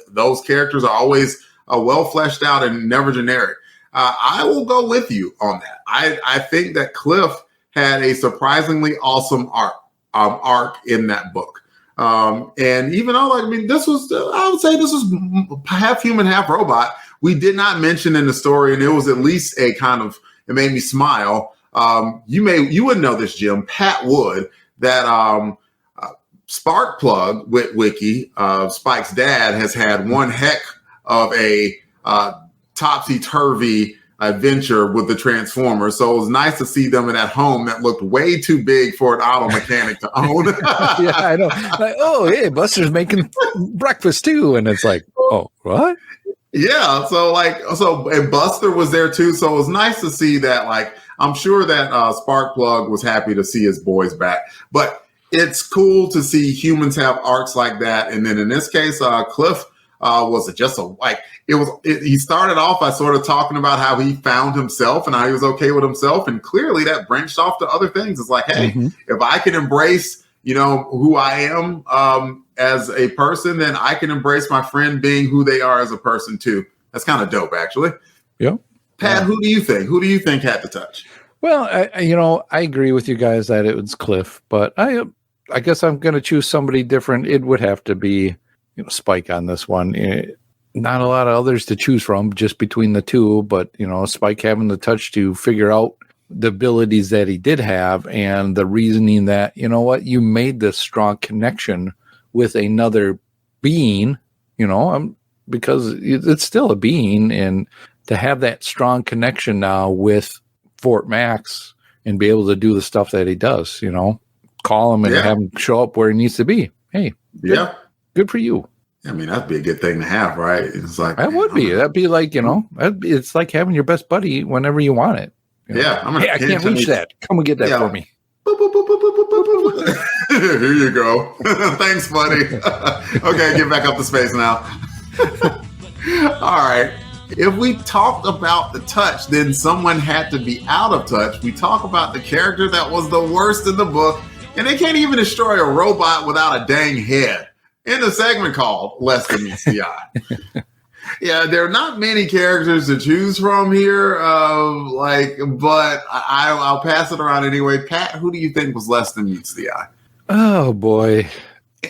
Those characters are always well fleshed out and never generic. I will go with you on that. I think that Cliff had a surprisingly awesome arc in that book. And even though, I would say this was half human, half robot. We did not mention in the story, and it was at least it made me smile. You wouldn't know this, Jim. Pat would, that Sparkplug with Wiki, Spike's dad, has had one heck of a topsy-turvy adventure with the Transformers. So it was nice to see them in that home that looked way too big for an auto mechanic to own. Yeah, I know. Like, oh, hey, Buster's making breakfast too. And it's like, oh, what? Yeah. And Buster was there too. So it was nice to see that, I'm sure that Sparkplug was happy to see his boys back. But it's cool to see humans have arcs like that. And then in this case, Cliff he started off by sort of talking about how he found himself and how he was okay with himself. And clearly that branched off to other things. It's like, hey, if I can embrace, who I am as a person, then I can embrace my friend being who they are as a person too. That's kind of dope, actually. Yep. Pat, who do you think? Who do you think had the touch? Well, I agree with you guys that it was Cliff, but I guess I'm going to choose somebody different. It would have to be Spike on this one. Not a lot of others to choose from, just between the two, but Spike having the touch to figure out the abilities that he did have and the reasoning that, you made this strong connection with another being, because it's still a being, and to have that strong connection now with Fort Max and be able to do the stuff that he does, call him and have him show up where he needs to be. Hey, good for you. I mean, that'd be a good thing to have, right? It's like that would be. That'd be like, it's like having your best buddy whenever you want it. Yeah, I can't reach that. Come and get that for me. Boop, boop, Here you go. Thanks, buddy. Okay, get back up to space now. All right. If we talked about the touch, then someone had to be out of touch. We talk about the character that was the worst in the book, and they can't even destroy a robot without a dang head. In the segment called Less Than Meets the Eye. Yeah, there are not many characters to choose from here, but I'll pass it around anyway. Pat, who do you think was less than meets the eye? Oh boy,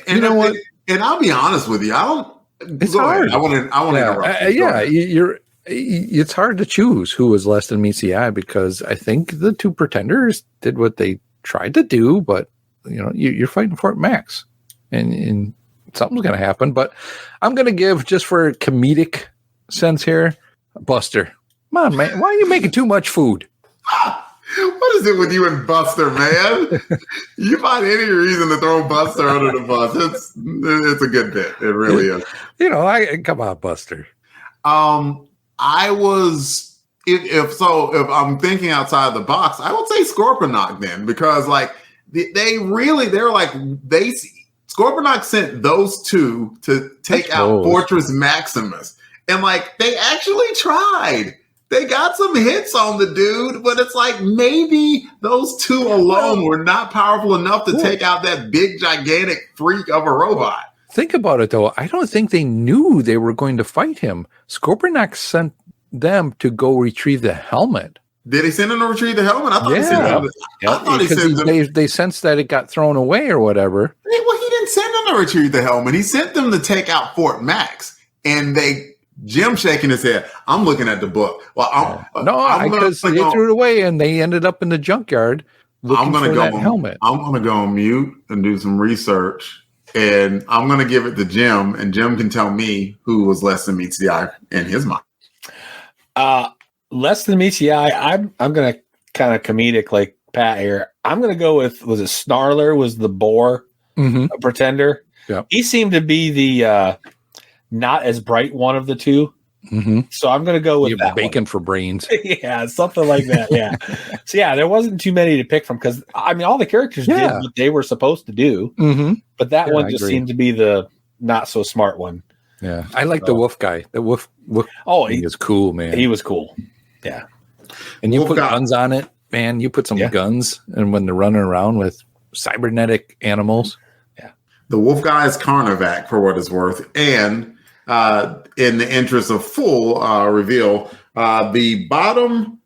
and you know what? And I'll be honest with you, I don't. It's hard. I want to interrupt. It's hard to choose who was less than meets the eye because I think the two pretenders did what they tried to do, but you're fighting Fort Max, and something's going to happen. But I'm going to give, just for comedic sense here, Buster. Come on, man. Why are you making too much food? What is it with you and Buster, man? You find any reason to throw Buster under the bus. It's a good bit. It really is. Come on, Buster. If I'm thinking outside the box, I would say Scorponok then, because Scorponok sent those two to take out Fortress Maximus. And they actually tried. They got some hits on the dude, but it's maybe those two alone were not powerful enough to take out that big, gigantic freak of a robot. Think about it, though. I don't think they knew they were going to fight him. Scorponok sent them to go retrieve the helmet. Did he send them to retrieve the helmet? I thought he sent them. I thought he sent them. They sensed that it got thrown away or whatever. Well, he didn't send them to retrieve the helmet. He sent them to take out Fort Max. And Jim shaking his head. I'm looking at the book. Well, because they threw it away and they ended up in the junkyard looking for that helmet. I'm going to go on mute and do some research. And I'm going to give it to Jim. And Jim can tell me who was less than meets the eye in his mind. Less than meets the eye. I'm going to kind of comedic like Pat here. I'm going to go with, was it Snarler was the boar a pretender? Yeah. He seemed to be the not as bright one of the two. Mm-hmm. So I'm going to go with that bacon one. For brains. Yeah, something like that. Yeah. So there wasn't too many to pick from because all the characters did what they were supposed to do, but that one just seemed to be the not so smart one. Yeah, I like the wolf guy. The wolf. Oh, he was cool, man. He was cool. Yeah, and you put guns on it, man. You put some guns, and when they're running around with cybernetic animals. Yeah, the wolf guy is Carnivac for what it's worth, and in the interest of full reveal, the bottom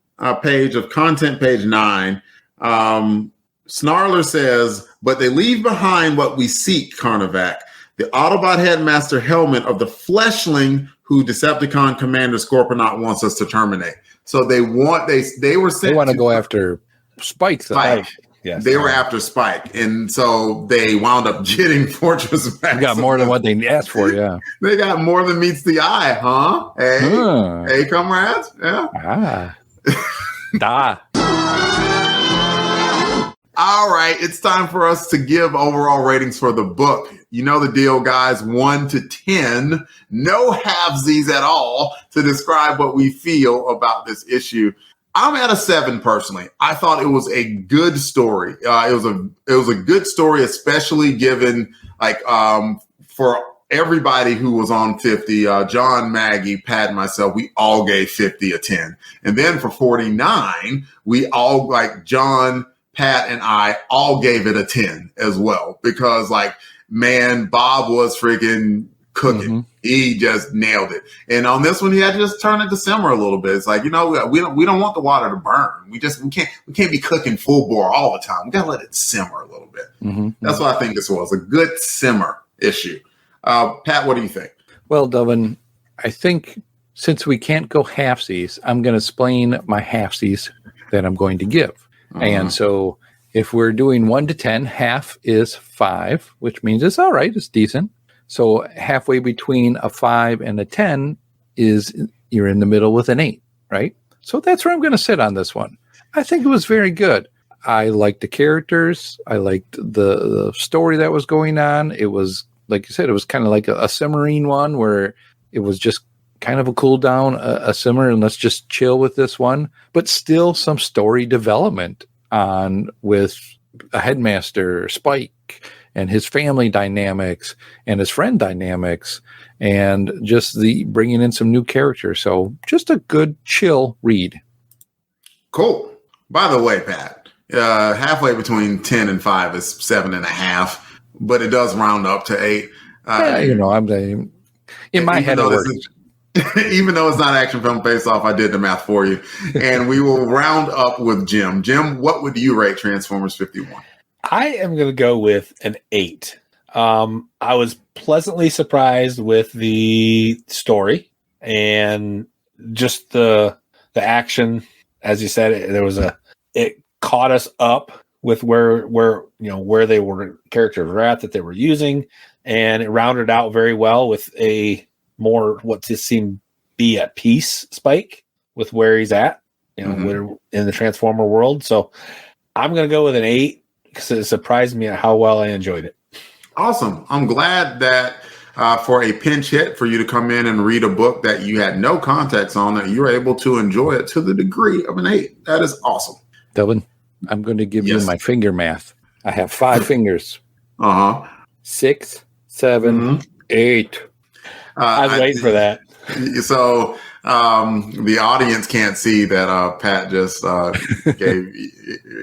page of content, page 9, Snarler says, "But they leave behind what we seek, Carnivac, the Autobot headmaster helmet of the fleshling who Decepticon Commander Scorponok wants us to terminate." So they want to go after Spike. Yes, they were after Spike, and so they wound up getting Fortress Maximus. They got more than what they asked for. Yeah, they got more than meets the eye, huh? Hey, comrades. Yeah. All right, it's time for us to give overall ratings for the book. You know the deal, guys. 1 to 10, no halvesies at all to describe what we feel about this issue. I'm at a 7 personally. I thought it was a good story. It was a good story, especially given for everybody who was on 50, John, Maggie, Pat, and myself, we all gave 50 a 10. And then for 49, we all John, Pat, and I all gave it a 10 as well because man, Bob was freaking cooking. Mm-hmm. He just nailed it. And on this one, he had to just turn it to simmer a little bit. It's we don't want the water to burn. We can't be cooking full bore all the time. We gotta let it simmer a little bit. Mm-hmm. That's what I think this was, a good simmer issue. Pat, what do you think? Well, Delvin, I think since we can't go halfsies, I'm going to explain my halfsies that I'm going to give. Uh-huh. And so if we're doing 1 to 10, half is 5, which means it's all right. It's decent. So halfway between a 5 and a 10 is you're in the middle with an 8, right? So that's where I'm going to sit on this one. I think it was very good. I liked the characters. I liked the story that was going on. It was, like you said, it was kind of like a simmering one where it was just kind of a cool down, a simmer, and let's just chill with this one. But still some story development on with a headmaster, Spike, and his family dynamics and his friend dynamics, and just the bringing in some new characters. So just a good, chill read. Cool. By the way, Pat, halfway between 10 and 5 is 7.5, but it does round up to 8. I'm in my head. Even though it's not Action Film Face Off, I did the math for you. And we will round up with Jim. Jim, what would you rate Transformers 51? I am going to go with an 8. I was pleasantly surprised with the story and just the action. As you said, it caught us up with where they were, characters were at that they were using, and it rounded out very well with a more what just seemed be at peace Spike with where he's at, in the Transformer world. So I'm going to go with an 8 because it surprised me at how well I enjoyed it. Awesome. I'm glad that for a pinch hit for you to come in and read a book that you had no context on, that you were able to enjoy it to the degree of an 8. That is awesome. Delvin, I'm going to give you my finger math. I have 5 fingers. 6, 7, 8. I was waiting for that. So the audience can't see that Pat just gave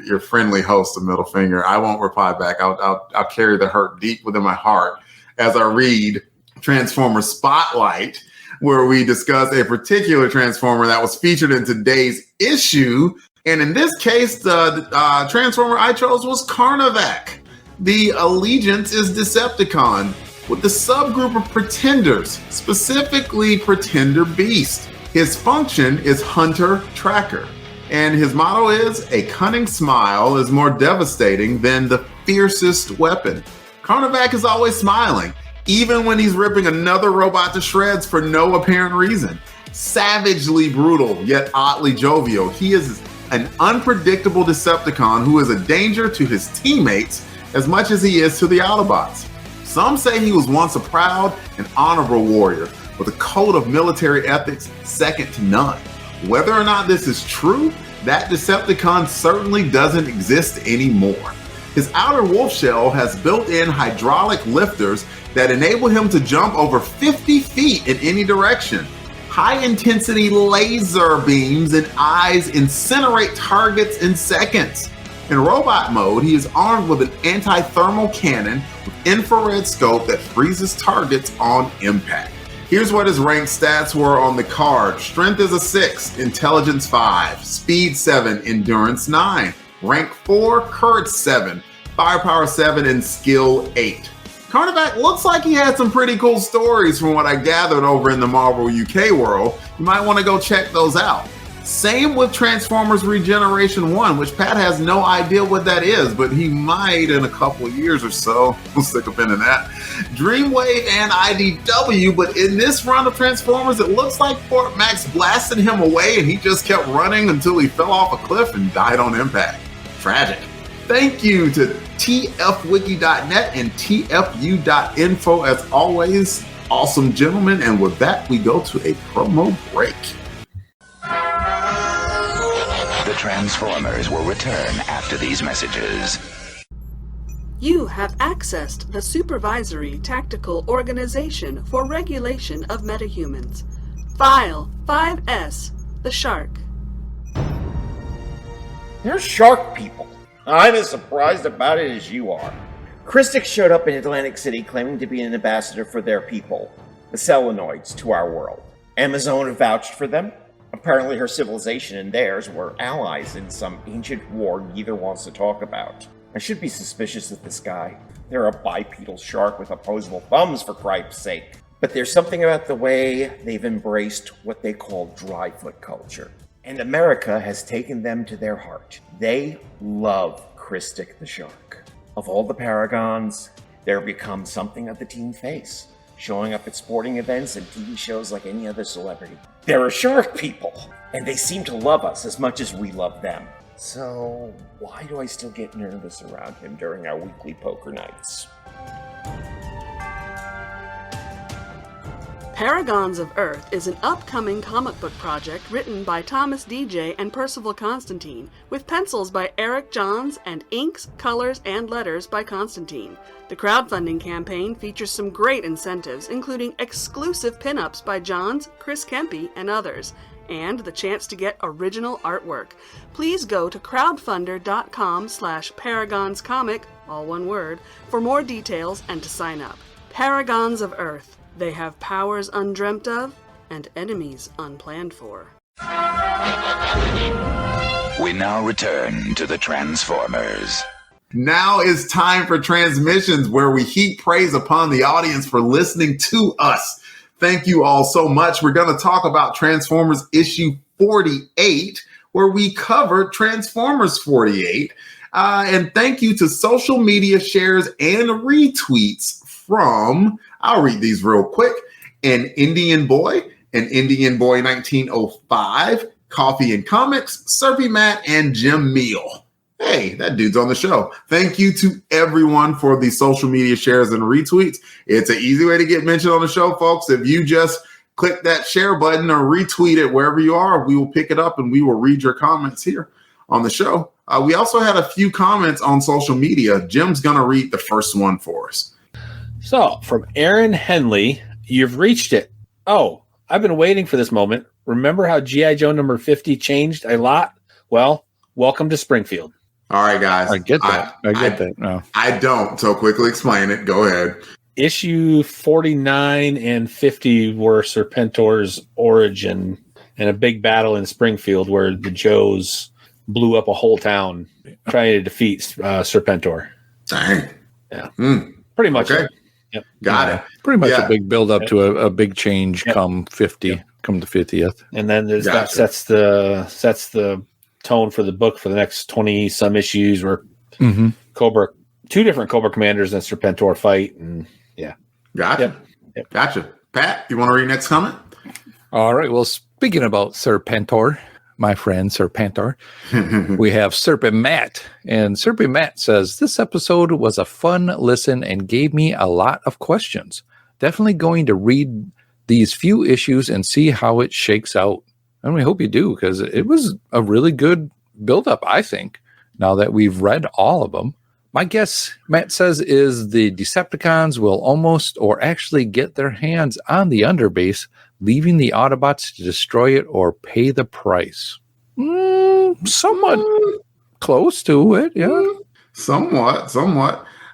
your friendly host a middle finger. I won't reply back. I'll carry the hurt deep within my heart as I read Transformers Spotlight, where we discuss a particular Transformer that was featured in today's issue. And in this case, the Transformer I chose was Carnavac. The allegiance is Decepticon, with the subgroup of Pretenders, specifically Pretender Beast. His function is Hunter Tracker, and his motto is, a cunning smile is more devastating than the fiercest weapon. Carnavac is always smiling, even when he's ripping another robot to shreds for no apparent reason. Savagely brutal, yet oddly jovial, he is an unpredictable Decepticon who is a danger to his teammates as much as he is to the Autobots. Some say he was once a proud and honorable warrior with a code of military ethics second to none. Whether or not this is true, that Decepticon certainly doesn't exist anymore. His outer wolf shell has built-in hydraulic lifters that enable him to jump over 50 feet in any direction. High-intensity laser beams and eyes incinerate targets in seconds. In robot mode, he is armed with an anti-thermal cannon with infrared scope that freezes targets on impact. Here's what his ranked stats were on the card. Strength is a 6, Intelligence 5, Speed 7, Endurance 9, Rank 4, Courage 7, Firepower 7, and Skill 8. Carnavac looks like he had some pretty cool stories from what I gathered over in the Marvel UK world. You might want to go check those out. Same with Transformers Regeneration 1, which Pat has no idea what that is, but he might in a couple of years or so. We'll stick a pin in that. Dreamwave and IDW, but in this run of Transformers, it looks like Fort Max blasted him away and he just kept running until he fell off a cliff and died on impact. Tragic. Thank you to tfwiki.net and tfu.info as always. Awesome gentlemen, and with that, we go to a promo break. The Transformers will return after these messages. You have accessed the Supervisory Tactical Organization for Regulation of Metahumans. File 5S, the Shark. They're shark people. I'm as surprised about it as you are. Christic showed up in Atlantic City claiming to be an ambassador for their people, the Selenoids, to our world. Amazon vouched for them. Apparently her civilization and theirs were allies in some ancient war neither wants to talk about. I should be suspicious of this guy. They're a bipedal shark with opposable thumbs, for cripe's sake. But there's something about the way they've embraced what they call dryfoot culture. And America has taken them to their heart. They love Christic the Shark. Of all the paragons, they're become something of the team face, showing up at sporting events and TV shows like any other celebrity. They're a shark people, and they seem to love us as much as we love them. So, why do I still get nervous around him during our weekly poker nights? Paragons of Earth is an upcoming comic book project written by Thomas DJ and Percival Constantine, with pencils by Eric Johns and inks, colors, and letters by Constantine. The crowdfunding campaign features some great incentives, including exclusive pinups by Johns, Chris Kempe, and others, and the chance to get original artwork. Please go to crowdfunder.com/paragonscomic, all one word, for more details and to sign up. Paragons of Earth. They have powers undreamt of and enemies unplanned for. We now return to the Transformers. Now is time for transmissions, where we heap praise upon the audience for listening to us. Thank you all so much. We're going to talk about Transformers issue 48, where we covered Transformers 48. And thank you to social media shares and retweets from, I'll read these real quick, an Indian Boy 1905, Coffee and Comics, Serpy Matt, and Jim Meal. Hey, that dude's on the show. Thank you to everyone for the social media shares and retweets. It's an easy way to get mentioned on the show, folks. If you just click that share button or retweet it wherever you are, we will pick it up and we will read your comments here on the show. We also had a few comments on social media. Jim's going to read the first one for us. So, from Aaron Henley, you've reached it. Oh, I've been waiting for this moment. Remember how G.I. Joe number 50 changed a lot? Well, welcome to Springfield. All right, guys. I get that. I get that. No. I don't. So quickly explain it. Go ahead. Issue 49 and 50 were Serpentor's origin and a big battle in Springfield where the Joes blew up a whole town trying to defeat Serpentor. Dang. Yeah. Pretty much. Okay. So. Yep. Got it. Pretty much a big build up to a big change come 50, come the 50th. And then that sets the tone for the book for the next 20 some issues where Cobra, two different Cobra commanders and Serpentor fight. And Gotcha. Yep. Gotcha. Pat, you want to read next comment? All right. Well, speaking about Serpentor, my friend Serpentor, we have Serpent Matt. And Serpent Matt says, this episode was a fun listen and gave me a lot of questions. Definitely going to read these few issues and see how it shakes out. And we hope you do, because it was a really good buildup, I think, now that we've read all of them. My guess, Matt says, is the Decepticons will almost or actually get their hands on the underbase, leaving the Autobots to destroy it or pay the price. Somewhat close to it, yeah. Somewhat.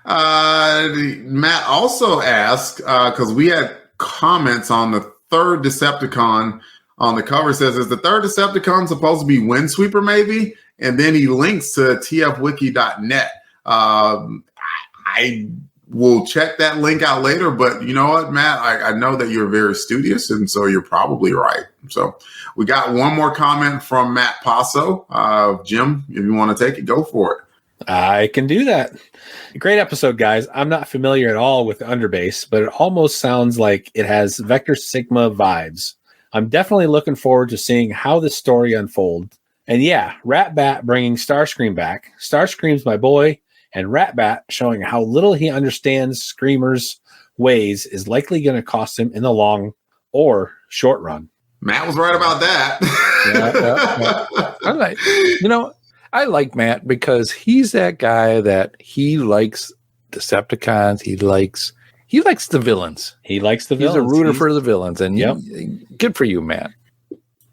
Matt also asked, because we had comments on the third Decepticon on the cover, says, is the third Decepticon supposed to be Windsweeper maybe? And then he links to tfwiki.net. I will check that link out later, but you know what, Matt? I know that you're very studious, and so you're probably right. So we got one more comment from Matt Passo. Jim, if you want to take it, go for it. I can do that. Great episode, guys. I'm not familiar at all with the underbase, but it almost sounds like it has Vector Sigma vibes. I'm definitely looking forward to seeing how this story unfolds. And yeah, Rat-Bat bringing Starscream back. Starscream's my boy, and Rat-Bat showing how little he understands Screamer's ways is likely going to cost him in the long or short run. Matt was right about that. Yeah. I like Matt because he's that guy that he likes Decepticons. He likes the villains. He's a rooter for the villains. And good for you, Matt.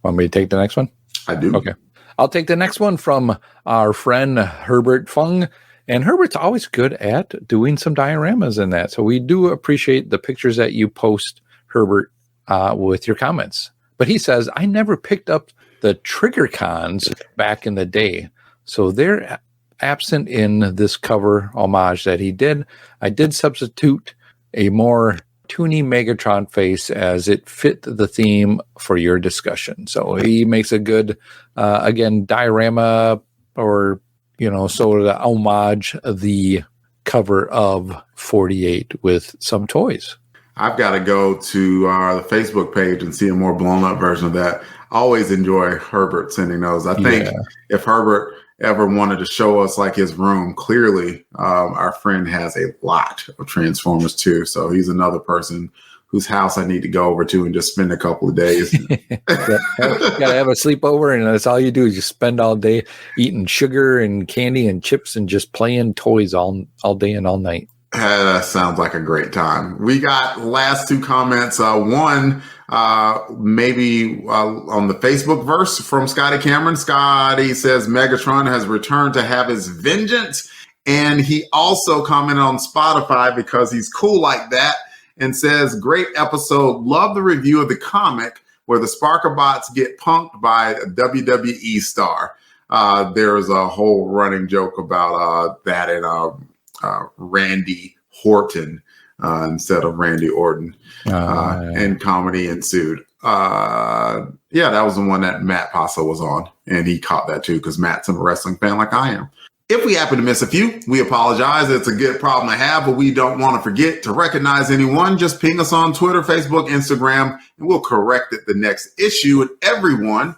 Want me to take the next one? I do. Okay. I'll take the next one from our friend Herbert Fung. And Herbert's always good at doing some dioramas in that. So we do appreciate the pictures that you post, Herbert, with your comments. But he says, I never picked up the Trigger Cons back in the day. So they're absent in this cover homage that he did. I did substitute a more toony Megatron face as it fit the theme for your discussion. So he makes a good, again, diorama or, sort of homage the cover of 48 with some toys. I've got to go to the Facebook page and see a more blown up version of that. I always enjoy Herbert sending those. I think if Herbert ever wanted to show us like his room, clearly our friend has a lot of Transformers too. So he's another person whose house I need to go over to and just spend a couple of days. Gotta have a sleepover, and that's all you do is just spend all day eating sugar and candy and chips and just playing toys all day and all night. That sounds like a great time. We got last two comments. One, maybe on the Facebook verse from Scotty Cameron. Scotty says Megatron has returned to have his vengeance. And he also commented on Spotify because he's cool like that and says, great episode. Love the review of the comic where the Sparker bots get punked by a WWE star. There's a whole running joke about that in Randy Orton instead of Randy Orton, and comedy ensued. Yeah, that was the one that Matt Paso was on, and he caught that too because Matt's a wrestling fan like I am. If we happen to miss a few, we apologize. It's a good problem to have, but we don't want to forget to recognize anyone. Just ping us on Twitter, Facebook, Instagram, and we'll correct it the next issue. And everyone,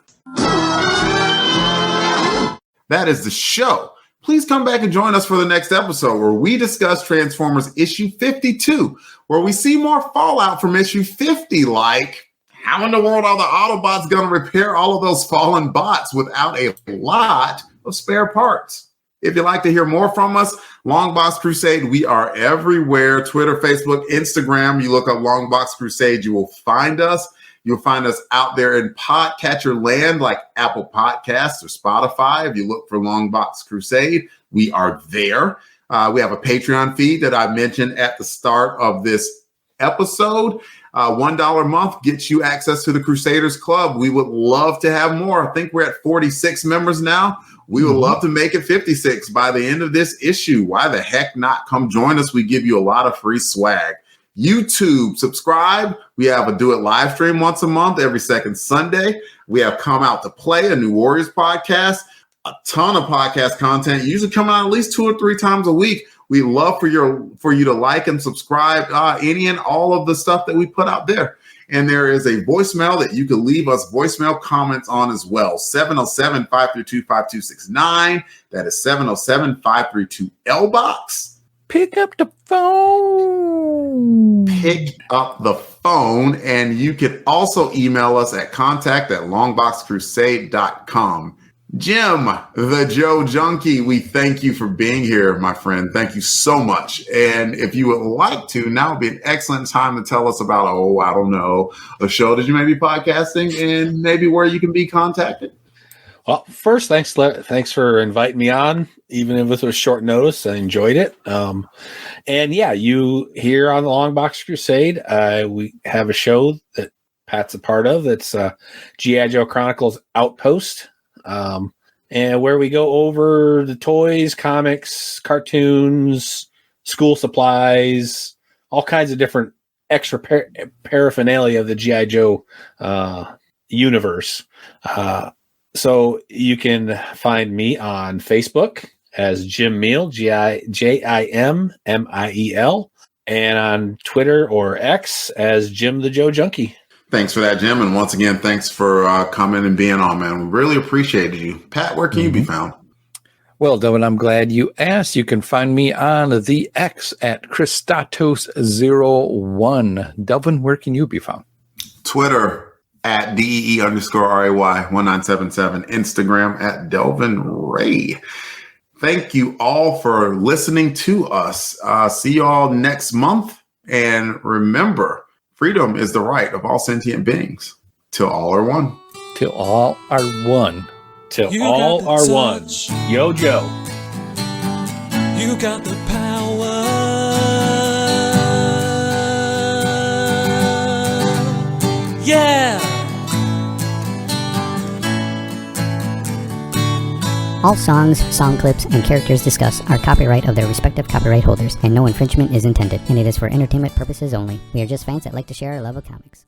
that is the show. Please come back and join us for the next episode where we discuss Transformers issue 52, where we see more fallout from issue 50, like how in the world are the Autobots going to repair all of those fallen bots without a lot of spare parts? If you'd like to hear more from us, Longbox Crusade, we are everywhere. Twitter, Facebook, Instagram. You look up Longbox Crusade, you will find us. You'll find us out there in podcatcher land like Apple Podcasts or Spotify. If you look for Longbox Crusade, we are there. We have a Patreon feed that I mentioned at the start of this episode. $1 a month gets you access to the Crusaders Club. We would love to have more. I think we're at 46 members now. We would love to make it 56 by the end of this issue. Why the heck not? Come join us. We give you a lot of free swag. YouTube, subscribe. We have a Do It live stream once a month, every second Sunday. We have Come Out to Play, a New Warriors podcast, a ton of podcast content, usually coming out at least 2 or 3 times a week. We love for you to like and subscribe any and all of the stuff that we put out there. And there is a voicemail that you can leave us voicemail comments on as well. 707-532-5269. That is 707-532-LBOX. Pick up the phone. Pick up the phone. And you can also email us at contact@longboxcrusade.com. Jim, the Joe Junkie, we thank you for being here, my friend. Thank you so much. And if you would like to, now would be an excellent time to tell us about, I don't know, a show that you may be podcasting and maybe where you can be contacted. Well, first, thanks for inviting me on, even if it was short notice. I enjoyed it. And yeah, you here on the Longbox Crusade, we have a show that Pat's a part of. That's G.I. Joe Chronicles Outpost. And where we go over the toys, comics, cartoons, school supplies, all kinds of different extra paraphernalia of the G.I. Joe universe. So you can find me on Facebook as Jim Miel, Jimmiel, and on Twitter or X as Jim the Joe Junkie. Thanks for that, Jim. And once again, thanks for coming and being on, man. We really appreciated you. Pat, where can you be found? Well, Devin, I'm glad you asked. You can find me on the X at Christatos01. Devin, where can you be found? Twitter at DEE_RAY1977. Instagram at Delvin Ray. Thank you all for listening to us. See you all next month. And remember, freedom is the right of all sentient beings. Till all are one. Till all are one. Till all are one. Yo, Joe. You got the power. Yeah. All songs, song clips, and characters discussed are copyright of their respective copyright holders, and no infringement is intended, and it is for entertainment purposes only. We are just fans that like to share our love of comics.